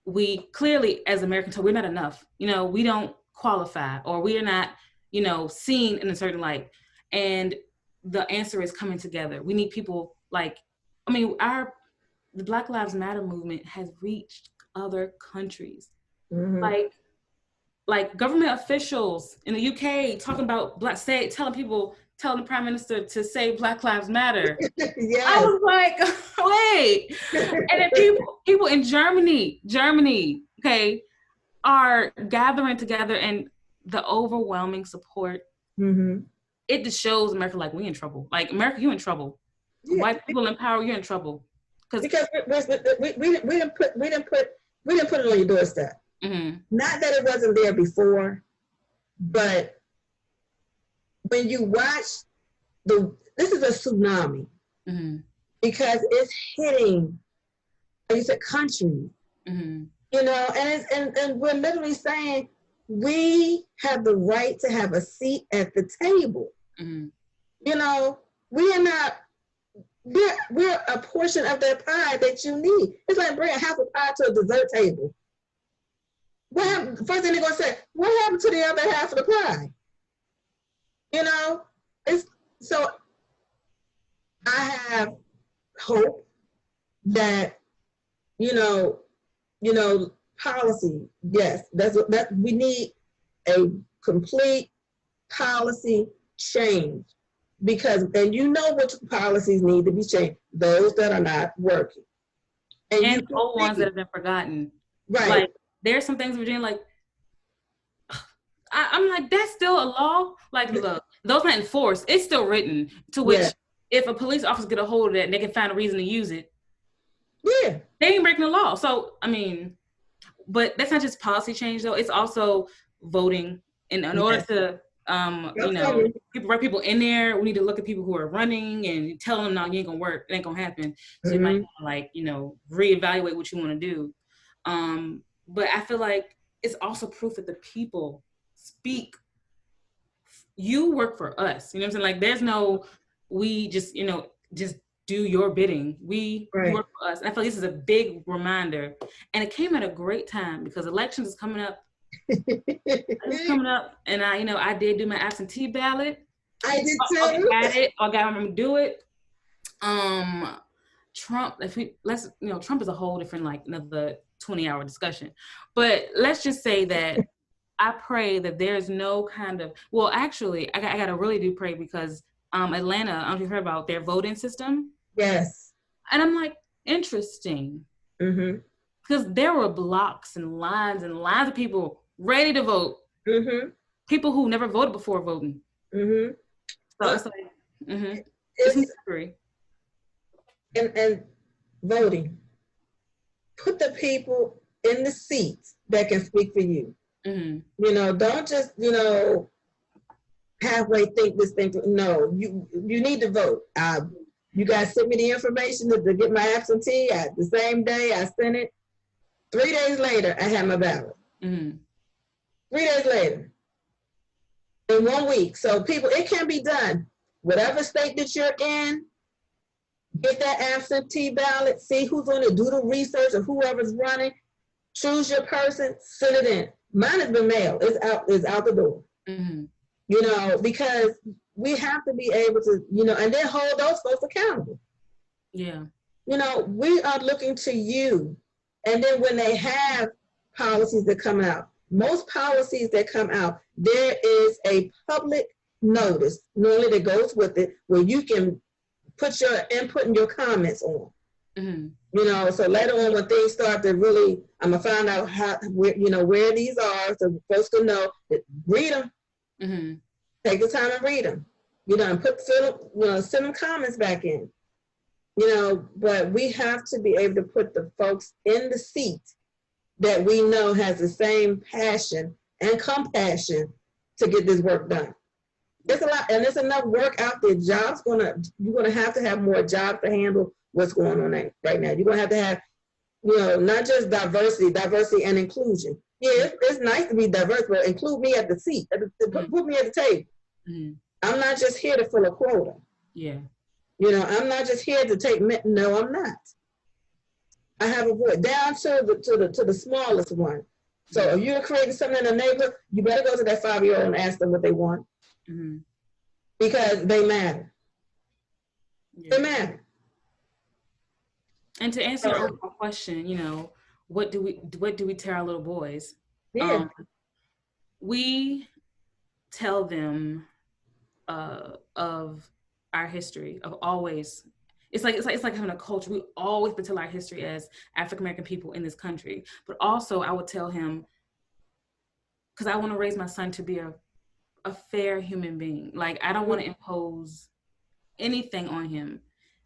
we clearly as Americans, we're not enough. You know, we don't qualify, or we are not, you know, seen in a certain light. And the answer is coming together. We need people like, I mean, the Black Lives Matter movement has reached other countries. Like government officials in the UK talking about telling the Prime Minister to say Black Lives Matter. Yes. I was like, wait. And then people in Germany, okay, are gathering together, and the overwhelming support, it just shows America like we in trouble. Like America, you in trouble. White people in power, you're in trouble. Because we didn't put it on your doorstep. Not that it wasn't there before, but when you watch this is a tsunami, because it's hitting, like you said, countries. You know, and we're literally saying we have the right to have a seat at the table. You know, we are not. We're a portion of that pie that you need. It's like bringing half a pie to a dessert table. What happened? First thing they're gonna say, what happened to the other half of the pie? You know, it's so I have hope that you know, policy. Yes, that's what that we need a complete policy change because, and you know which policies need to be changed, those that are not working, and you And can old ones that see, have been forgotten. right? Like there's some things we're doing like I'm like, that's still a law. Like, look, those not enforced. It's still written. To Yeah, which, if a police officer get a hold of that, and they can find a reason to use it. yeah. They ain't breaking the law. So, I mean, but that's not just policy change though. It's also voting. In order Yes. to, write people in there, we need to look at people who are running and tell them, no, you ain't gonna work. It ain't gonna happen. So you might like, reevaluate what you want to do. But I feel like it's also proof that the people speak. You work for us. You know what I'm saying? Like there's no, we just, just do your bidding. You work for us. And I feel like this is a big reminder. And it came at a great time because elections is coming up. It's coming up. And I did do my absentee ballot. I did too. I got to do it. Trump, Trump is a whole different, like another 20-hour discussion. But let's just say that I pray that there's no kind of, well, actually, I got to really do pray because Atlanta, I don't know if you heard about their voting system. Yes. And I'm like, interesting. Because there were blocks and lines of people ready to vote. People who never voted before voting. So it's like, it's scary. And voting. Put the people in the seats that can speak for you. Don't just, halfway think this thing. No, you need to vote. You guys sent me the information to get my absentee. The same day I sent it. 3 days later, I had my ballot. 3 days later. In 1 week. So people, it can be done. Whatever state that you're in, get that absentee ballot, see who's going to do the research or whoever's running, choose your person, send it in. Mine has been mailed. It's out the door. Because we have to be able to, and then hold those folks accountable. Yeah. We are looking to you. And then when they have policies that come out, most policies that come out, there is a public notice normally that goes with it where you can put your input and your comments on. So later on when things start to really, I'm gonna find out where these are so folks can know. Read them. Take the time and read them. And send them comments back in. But we have to be able to put the folks in the seat that we know has the same passion and compassion to get this work done. There's a lot, and there's enough work out there. You're gonna have to have more jobs to handle what's going on right now. You're gonna have to have, not just diversity and inclusion. Yeah, it's nice to be diverse, but include me at the seat, put me at the table. I'm not just here to fill a quota. Yeah. I'm not just here to take. No, I'm not. I have a voice down to the smallest one. So if you're creating something in the neighborhood, you better go to that 5-year-old and ask them what they want. Because they matter. Yeah. They matter. And to answer your question, what do we tell our little boys? Yeah. We tell them of our history, of always. It's like having a culture. We always tell our history as African American people in this country. But also, I would tell him, because I want to raise my son to be a fair human being. Like, I don't want to impose anything on him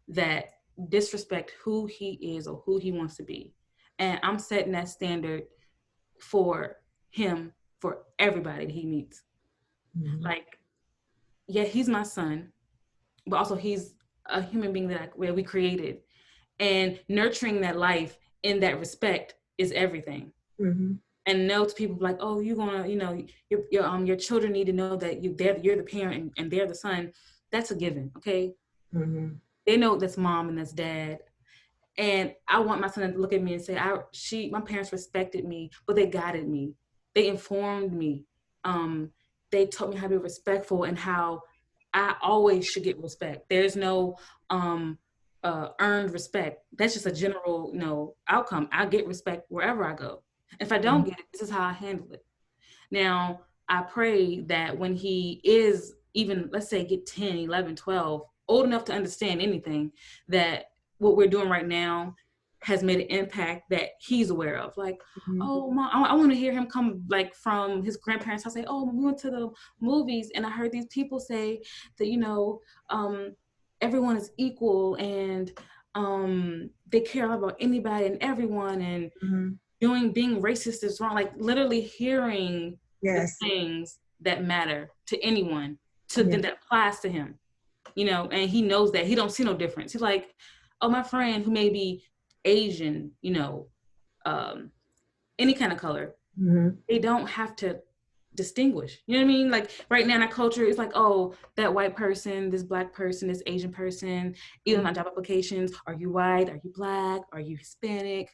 that disrespect who he is or who he wants to be. And I'm setting that standard for him, for everybody that he meets. Like, yeah, he's my son, but also he's a human being that we created. And nurturing that life in that respect is everything. And know to people like, oh, you're gonna, your children need to know that you're the parent and they're the son. That's a given, okay? They know that's mom and that's dad. And I want my son to look at me and say, my parents respected me, but they guided me. They informed me. They taught me how to be respectful and how I always should get respect. There's no earned respect. That's just a general, outcome. I get respect wherever I go. If I don't get it, this is how I handle it. Now, I pray that when he is even, let's say, get 10, 11, 12, old enough to understand anything, that what we're doing right now has made an impact that he's aware of. Like, oh, Mom, I want to hear him come like from his grandparents' house, say, oh, we went to the movies and I heard these people say that, everyone is equal and they care about anybody and everyone, and being racist is wrong. Like literally hearing the things that matter to anyone, then that applies to him, and he knows that he don't see no difference. He's like, oh, my friend who may be Asian, any kind of color, they don't have to distinguish. You know what I mean? Like right now in our culture, it's like, oh, that white person, this black person, this Asian person, even on job applications, are you white? Are you black? Are you Hispanic?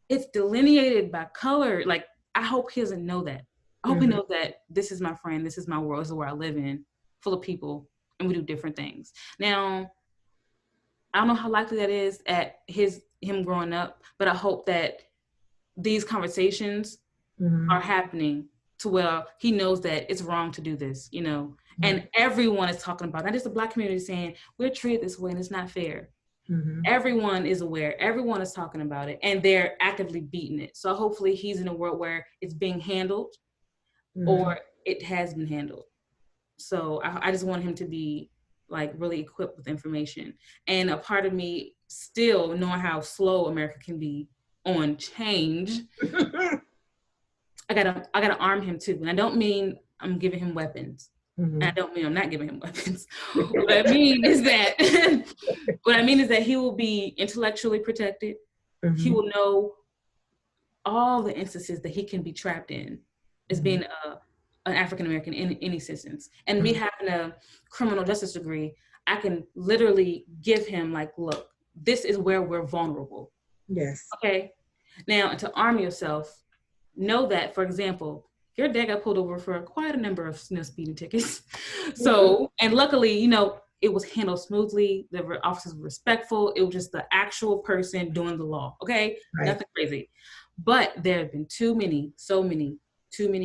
It's delineated by color. Like, I hope he doesn't know that. I hope he knows that this is my friend, this is my world, this is where I live in, full of people, and we do different things. Now, I don't know how likely that is at him growing up, but I hope that these conversations are happening to where he knows that it's wrong to do this, and everyone is talking about, not just the Black community saying, we're treated this way and it's not fair. Everyone is aware, everyone is talking about it, and they're actively beating it. So hopefully he's in a world where it's being handled or it has been handled. So I just want him to be like really equipped with information. And a part of me still, knowing how slow America can be on change, I gotta arm him too. And I don't mean I'm giving him weapons. And I don't mean I'm not giving him weapons. What I mean is that he will be intellectually protected. He will know all the instances that he can be trapped in as being an African American in any instance. And me having a criminal justice degree, I can literally give him like, look, this is where we're vulnerable. Yes. Okay. Now, to arm yourself, know that, for example, your dad got pulled over for quite a number of speeding tickets. So, and luckily, it was handled smoothly. The officers were respectful. It was just the actual person doing the law. Okay. Right. Nothing crazy. But there have been too many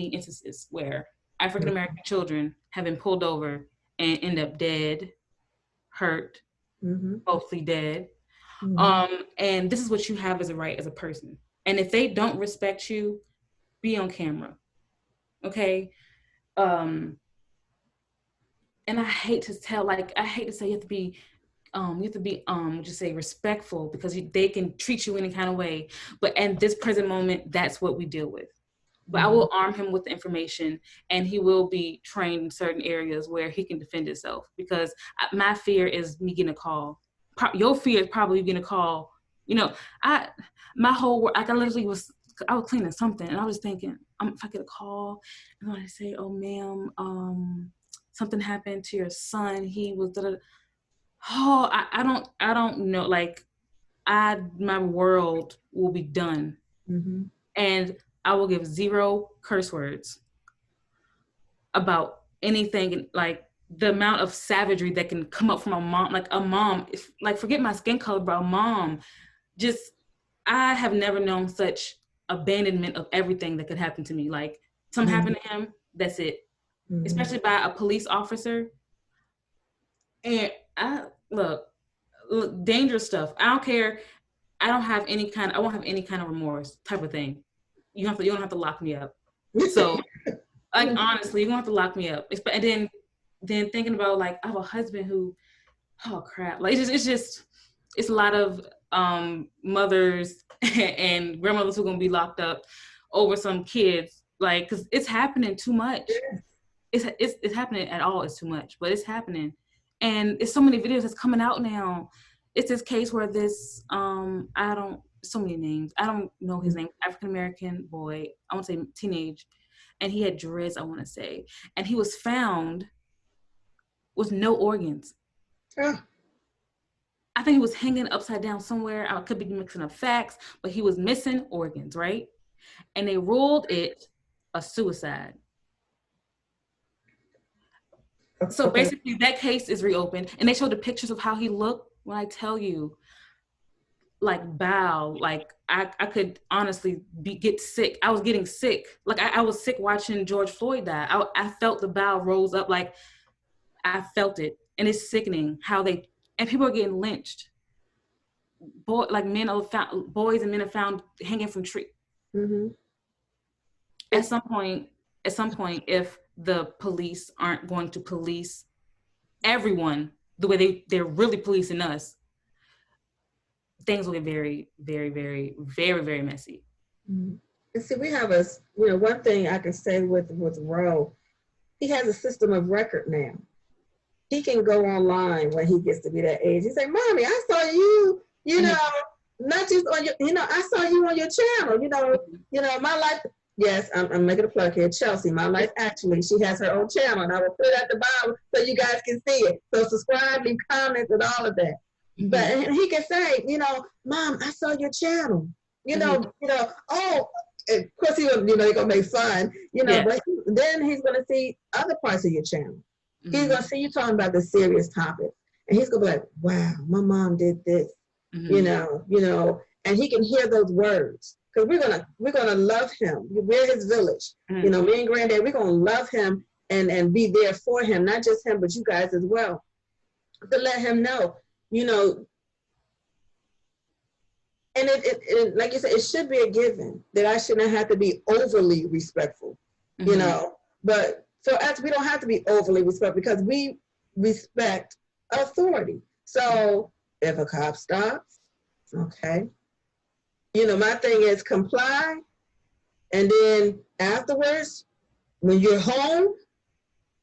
instances where African American children have been pulled over and end up dead, hurt, mostly dead. And this is what you have as a right as a person. And if they don't respect you, be on camera. Okay. And I hate to say you have to be just say respectful, because they can treat you any kind of way. But at this present moment, that's what we deal with. But I will arm him with the information, and he will be trained in certain areas where he can defend himself, because my fear is me getting a call. Your fear is probably getting a call. My whole world, I was cleaning something, and I was thinking, if I get a call and I say, oh, ma'am, something happened to your son. He was, I don't know. Like, my world will be done. And I will give 0 curse words about anything, like the amount of savagery that can come up from a mom. Like a mom, like forget my skin color, but a mom, I have never known such abandonment of everything that could happen to me. Like something happened to him, that's it. Especially by a police officer. And look, dangerous stuff. I don't care. I won't have any kind of remorse type of thing. You don't have to lock me up. So like honestly, you don't have to lock me up. And then thinking about, like, I have a husband who, oh crap, like it's a lot of mothers and grandmothers who are gonna be locked up over some kids, like, because it's happening too much. It's happening at all. It's too much, but it's happening, and it's so many videos that's coming out now. It's this case where this so many names. I don't know his name. African American boy. I want to say teenage, and he had dreads, I want to say, and he was found with no organs. I think he was hanging upside down somewhere. I could be mixing up facts, but he was missing organs, right? And they ruled it a suicide. So Okay. basically, that case is reopened, and they showed the pictures of how he looked. When I tell you, like bow, like I could honestly get sick. I was getting sick. Like I was sick watching George Floyd die. I felt the bow rose up, like I felt it, and it's sickening how they and people are getting lynched. Like men are found, boys and men are found hanging from trees. Mm-hmm. At some point, if the police aren't going to police everyone the way they're really policing us, things will get very, very, very, very, very messy. Mm-hmm. And see, we have one thing I can say with Roe, he has a system of record now. He can go online when he gets to be that age. He say, "Mommy, I saw you, not just on your, I saw you on your channel, my life." Yes, I'm making a plug here. Chelsea, my life actually, she has her own channel, and I will put it at the bottom so you guys can see it. So subscribe, leave comments, and all of that. Mm-hmm. But he can say, "Mom, I saw your channel." Oh, of course he was, they're gonna make fun, but then he's gonna see other parts of your channel. Mm-hmm. He's gonna see you talking about the serious topic, and he's gonna be like, "Wow, my mom did this," mm-hmm. And he can hear those words because we're gonna love him. We're his village, mm-hmm. Me and Granddad, we're gonna love him and be there for him, not just him, but you guys as well, to let him know, And it like you said, it should be a given that I shouldn't have to be overly respectful, mm-hmm. But for us, we don't have to be overly respectful because we respect authority. So if a cop stops, okay, my thing is comply. And then afterwards, when you're home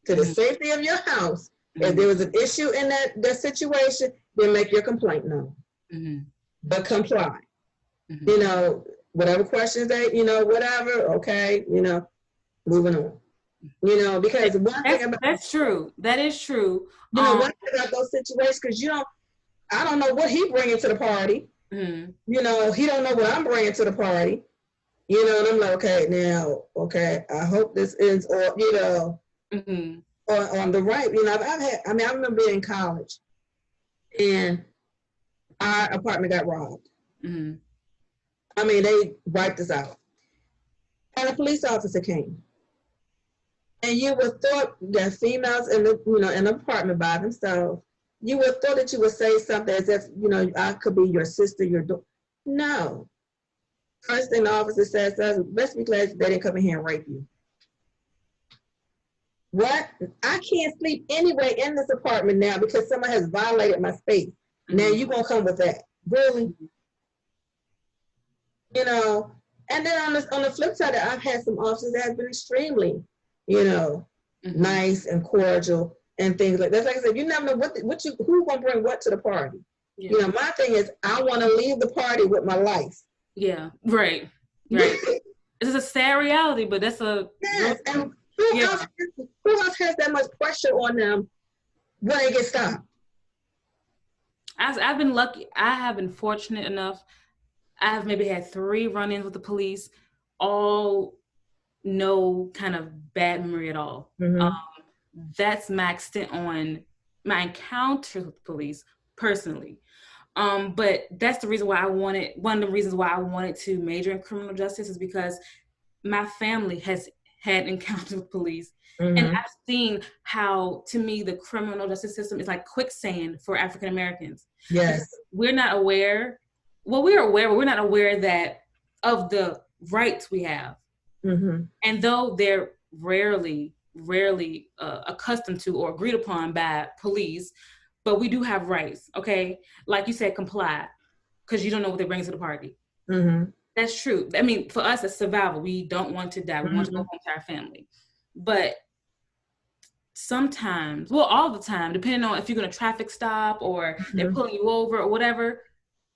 to the mm-hmm. safety of your house, mm-hmm. if there was an issue in that situation, then make your complaint known. Mm-hmm. But comply. Mm-hmm. Whatever questions they, whatever, okay, moving on. Because one thing about that's true. That is true. One thing about those situations, because I don't know what he bringing to the party. Mm-hmm. He don't know what I'm bringing to the party. And I'm like, okay, I hope this ends on, mm-hmm. on the right. I remember being in college, and our apartment got robbed. Mm-hmm. They wiped us out. And a police officer came. And you would thought that females in an apartment by themselves, you would thought that you would say something as if, I could be your sister, your daughter. No. First thing the officer says, let's be glad they didn't come in here and rape you. What? I can't sleep anyway in this apartment now because someone has violated my space. Mm-hmm. Now you gonna come with that. Really? And then on the flip side, I've had some officers that have been extremely, mm-hmm. nice and cordial and things like that. Like I said, you never know who's gonna bring what to the party. Yeah. My thing is, I want to leave the party with my life. Yeah, right. It's a sad reality, but that's a and who else has that much pressure on them when they get stopped? I've been lucky. I have been fortunate enough. I have maybe had 3 run-ins with the police, all no kind of bad memory at all. Mm-hmm. That's my extent on my encounter with the police personally. But that's the reason why one of the reasons why I wanted to major in criminal justice is because my family has had encounters with police. Mm-hmm. And I've seen how, to me, the criminal justice system is like quicksand for African Americans. Yes. We're not aware. Well, we are aware, but we're not aware of the rights we have. Mm-hmm. And though they're rarely accustomed to or agreed upon by police, but we do have rights, okay? Like you said, comply, because you don't know what they bring to the party. Mm-hmm. That's true. For us, it's survival. We don't want to die. We mm-hmm. want to go home to our family. But sometimes, well, all the time, depending on if you're going to traffic stop or mm-hmm. they're pulling you over or whatever,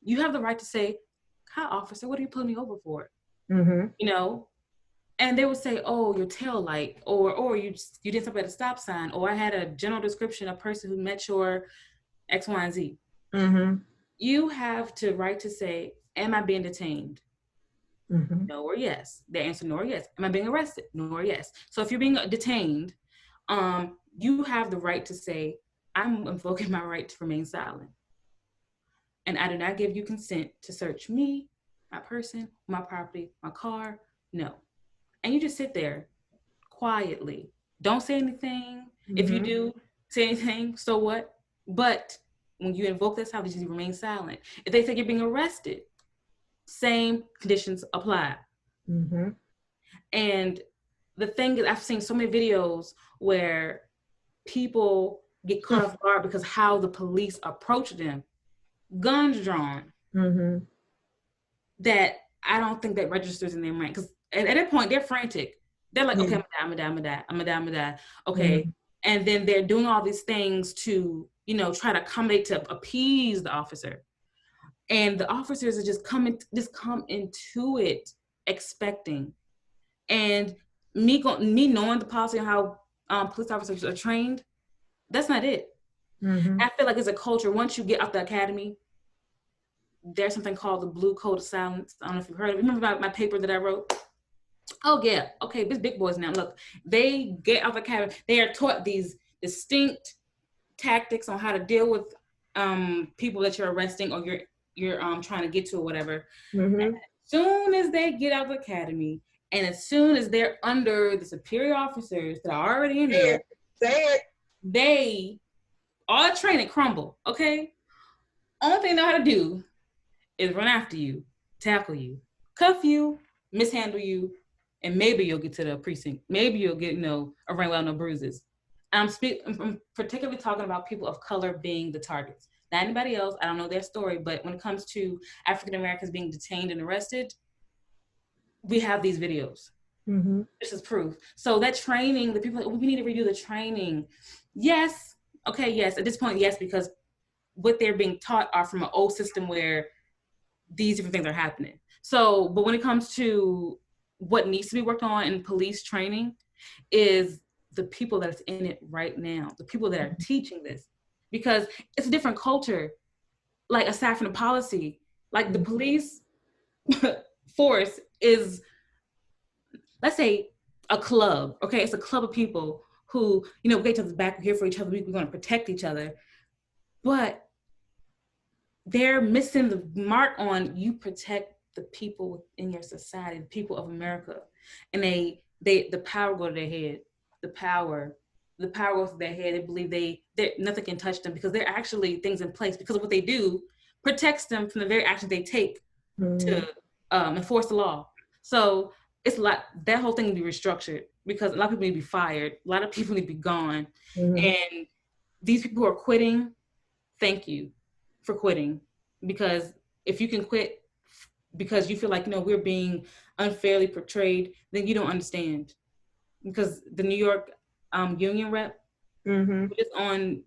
you have the right to say, "Hi, officer, what are you pulling me over for?" Mm-hmm. And they would say, "Oh, your tail light," or you did something at a stop sign, or I had a general description of a person who met your X, Y, and Z. Mm-hmm. You have the right to say, am I being detained? Mm-hmm. No or yes. The answer no or yes. Am I being arrested? No or yes. So if you're being detained, you have the right to say, I'm invoking my right to remain silent. And I do not give you consent to search me, my person, my property, my car. No. And you just sit there quietly. Don't say anything. If you Mm-hmm. do say anything, so what? But when you invoke this silence, you remain silent. If they say you're being arrested, same conditions apply. Mm-hmm. And the thing is, I've seen so many videos where people get caught off guard because how the police approach them, guns drawn, Mm-hmm. that I don't think that registers in their mind. Because at that point, they're frantic. They're like, okay, Yeah. I'm gonna die, I'm gonna die, I'm gonna die, I'm gonna die. Okay. Mm-hmm. And then they're doing all these things to, try to accommodate, to appease the officer. And the officers are just come into it expecting. And me knowing the policy and how police officers are trained, that's not it. Mm-hmm. I feel like it's a culture. Once you get out the academy, there's something called the Blue Code of Silence. I don't know if you've heard of it. Remember my paper that I wrote? Oh yeah. Okay, this big boys now. Look, they get out the academy. They are taught these distinct tactics on how to deal with people that you're arresting or you're trying to get to or whatever. Mm-hmm. As soon as they get out of the academy, and as soon as they're under the superior officers that are already in there, say it. they all training crumble. Okay, only thing they know how to do is run after you, tackle you, cuff you, mishandle you, and maybe you'll get to the precinct. Maybe you'll get a ring without no bruises. I'm particularly talking about people of color being the targets. Not anybody else. I don't know their story, but when it comes to African Americans being detained and arrested, we have these videos. Mm-hmm. This is proof. So that training, the people, we need to redo the training. Yes. Okay. Yes. At this point, yes, because what they're being taught are from an old system where these different things are happening. So, but when it comes to what needs to be worked on in police training is the people that's in it right now, the people that are teaching this, because it's a different culture. Like aside from the policy, like the police force is, let's say, a club. Okay, it's a club of people who, we get each other's back, we're here for each other, we're going to protect each other, but they're missing the mark on you protect the people in your society, the people of America, and the power go to their head. The power goes to their head. They believe they nothing can touch them because there are actually things in place because of what they do protects them from the very actions they take to enforce the law. So it's like that whole thing need to be restructured because a lot of people need to be fired. A lot of people need to be gone. And these people who are quitting, thank you for quitting, because if you can quit because you feel like we're being unfairly portrayed, then you don't understand. Because the New York union rep was on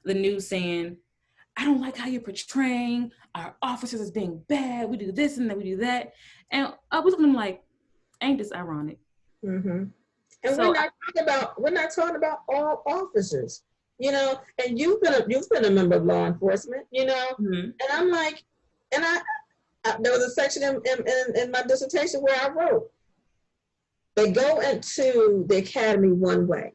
the news saying, I don't like how you're portraying our officers as being bad. We do this and then we do that, and I was looking like, ain't this ironic? And so we're not talking about all officers, and you've been a member of law enforcement, and I'm like, and I there was a section in my dissertation where I wrote, they go into the academy one way,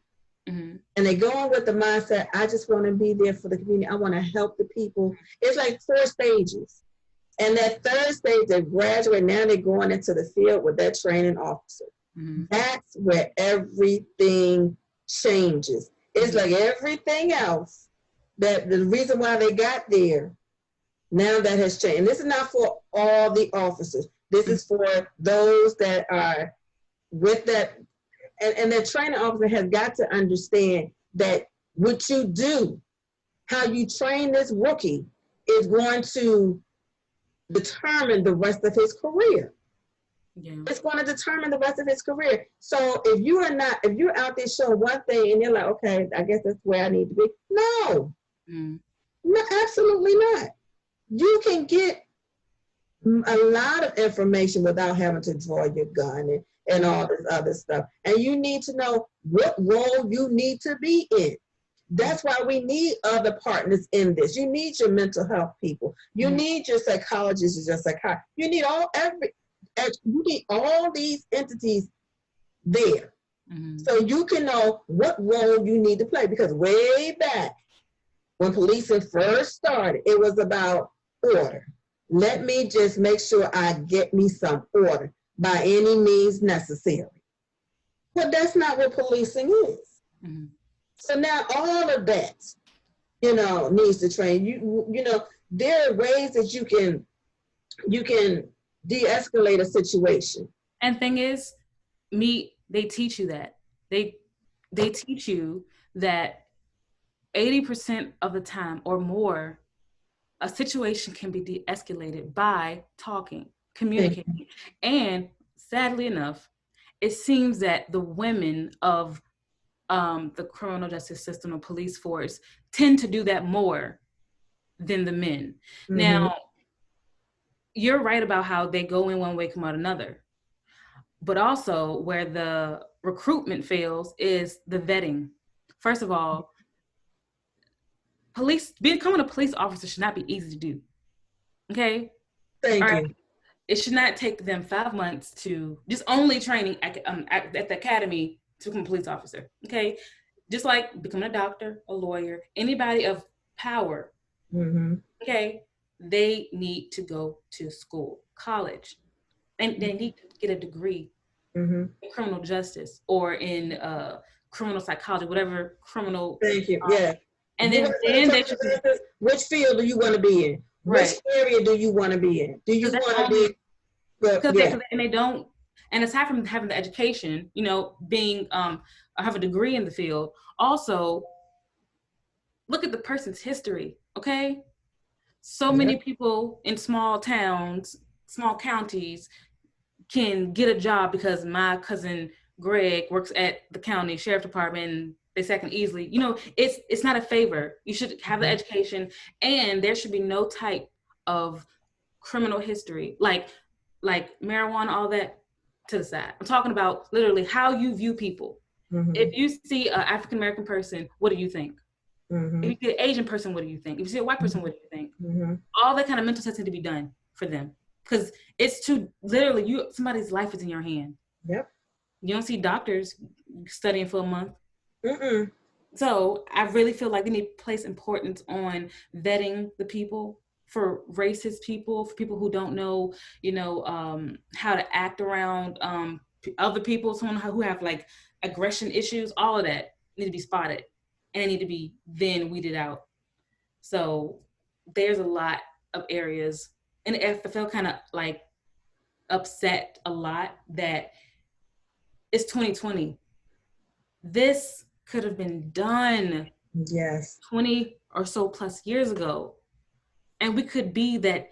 and they go on with the mindset, I just want to be there for the community. I want to help the people. It's like 4 stages. And that 3rd stage, they graduate. Now they're going into the field with that training officer. That's where everything changes. It's like everything else, that the reason why they got there, now that has changed. And this is not for all the officers. This is for those that are with that. And the training officer has got to understand that what you do, how you train this rookie, is going to determine the rest of his career. It's going to determine the rest of his career. So if you're out there showing one thing and you're like, okay, I guess that's where I need to be. No, no, absolutely not. You can get a lot of information without having to draw your gun and all this other stuff. And you need to know what role you need to be in. That's why we need other partners in this. You need your mental health people. You need your psychologists and your psychiatrists. You need all these entities there. So you can know what role you need to play. Because way back when policing first started, it was about order. Let me just make sure I get me some order by any means necessary. But that's not what policing is. So now all of that, needs to train. There are ways that you can de-escalate a situation. And thing is, they teach you that. They teach you that 80% of the time or more, a situation can be de-escalated by talking, communicating. And sadly enough, it seems that the women of the criminal justice system or police force tend to do that more than the men. Now, you're right about how they go in one way, come out another. But also where the recruitment fails is the vetting. First of all, becoming a police officer should not be easy to do. Okay? Thank you. It should not take them 5 months to just only training at the academy to become a police officer. Okay? Just like becoming a doctor, a lawyer, anybody of power. Okay? They need to go to school, college, and they need to get a degree in criminal justice or in criminal psychology, whatever criminal. Thank you. Yeah. And then they should. Which field do you want to be in? Right. Which area do you want to be in? Do you want to be? Because they don't. And aside from having the education, being have a degree in the field, also look at the person's history. Okay. So many people in small towns, small counties can get a job because my cousin Greg works at the county sheriff department and they second easily. It's not a favor. You should have the education, and there should be no type of criminal history, like marijuana, all that, to the side. I'm talking about literally how you view people. If you see an African American person, what do you think? If you see an Asian person, what do you think? If you see a white person, what do you think? All that kind of mental testing to be done for them, because it's too literally somebody's life is in your hand. Yep. You don't see doctors studying for a month. So I really feel like they need to place importance on vetting the people, for racist people, for people who don't know, how to act around other people, someone who have like aggression issues. All of that need to be spotted, and they need to be then weeded out. So there's a lot of areas, and I felt kind of like upset a lot that it's 2020. This could have been done 20 or so plus years ago, and we could be that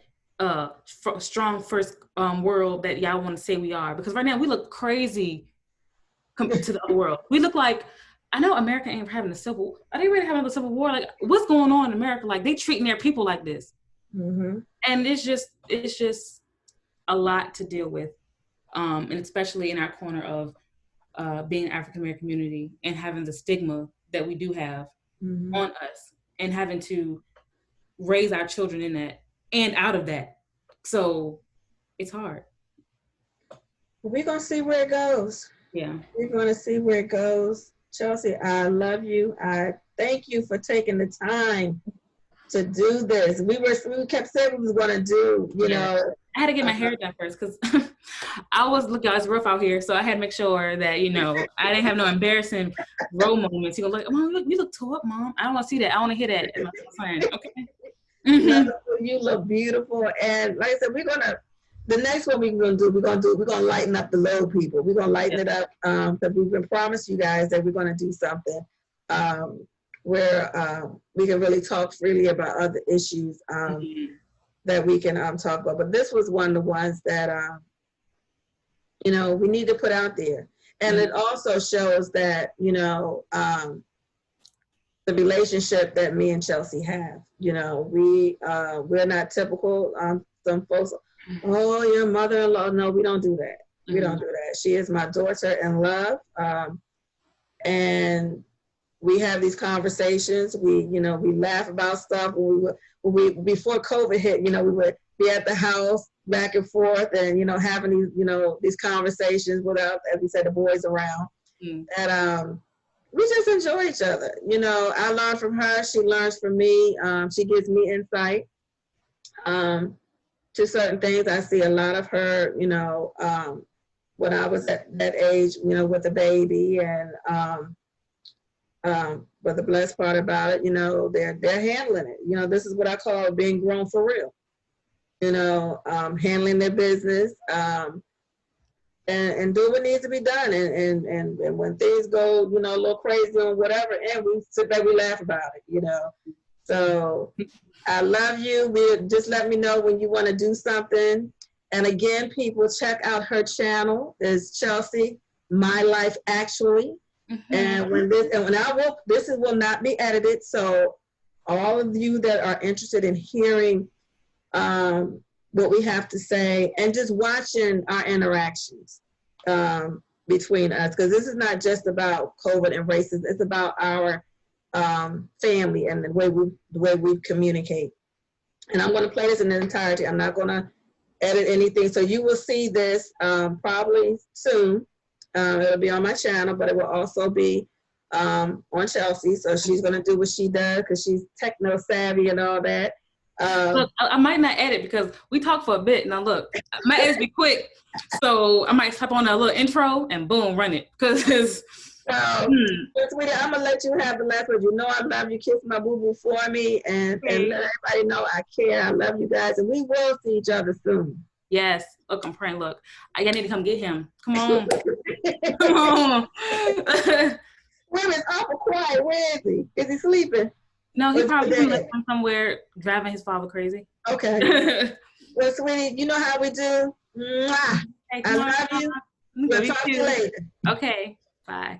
strong first world that y'all want to say we are, because right now we look crazy compared to the other world. We look like, I know America ain't having a civil. Are they ready to have another civil war? Like, what's going on in America? Like, they treating their people like this, and it's just a lot to deal with, and especially in our corner of being an African American community and having the stigma that we do have on us, and having to raise our children in that and out of that. So it's hard. We're gonna see where it goes. Yeah, we're gonna see where it goes. Chelsea, I love you. I thank you for taking the time to do this. We kept saying we was gonna do, I had to get my hair done first because I was looking, it's rough out here, so I had to make sure that, I didn't have no embarrassing row moments. You're like, Mom, you look tore up, Mom. I don't want to see that. I want to hear that. And my son, okay. You look beautiful, and like I said, the next one we're gonna lighten up the load, people. We're gonna lighten it up, because we've been promised you guys that we're gonna do something where we can really talk freely about other issues that we can talk about. But this was one of the ones that we need to put out there, and it also shows that the relationship that me and Chelsea have. We're not typical. Some folks, oh, your mother-in-law. No, we don't do that. We don't do that. She is my daughter in love, and we have these conversations. We laugh about stuff. When we before COVID hit, we would be at the house back and forth, and having these conversations without, as we said, the boys around. And we just enjoy each other. I learn from her. She learns from me. She gives me insight to certain things. I see a lot of her, when I was at that age, with the baby, and but the blessed part about it, they're handling it. This is what I call being grown for real. Handling their business, and do what needs to be done. And when things go, a little crazy or whatever, and we sit back, we laugh about it, So I love you. Just let me know when you want to do something. And again, people, check out her channel. Is Chelsea My Life Actually. Mm-hmm. And this will not be edited. So all of you that are interested in hearing what we have to say and just watching our interactions between us, because this is not just about COVID and racism. It's about our family and the way we communicate. And I'm going to play this in its entirety. I'm not going to edit anything. So you will see this probably soon. It'll be on my channel, but it will also be on Chelsea. So she's going to do what she does because she's techno savvy and all that. Look, I might not edit because we talked for a bit. Now look, my edits be quick, so I might type on a little intro and boom, run it. Cause sweetie, I'm gonna let you have the last word. I love you. Kiss my boo boo for me, and let everybody know I care. I love you guys, and we will see each other soon. Yes. Look, I'm praying. Look, I need to come get him. Come on. Come on. Where is Uncle quiet? Where is he? Is he sleeping? No, he probably left him somewhere driving his father crazy. Okay. Well, sweetie, you know how we do. Mwah. Hey, I love you. We'll talk to you later. Okay. Bye.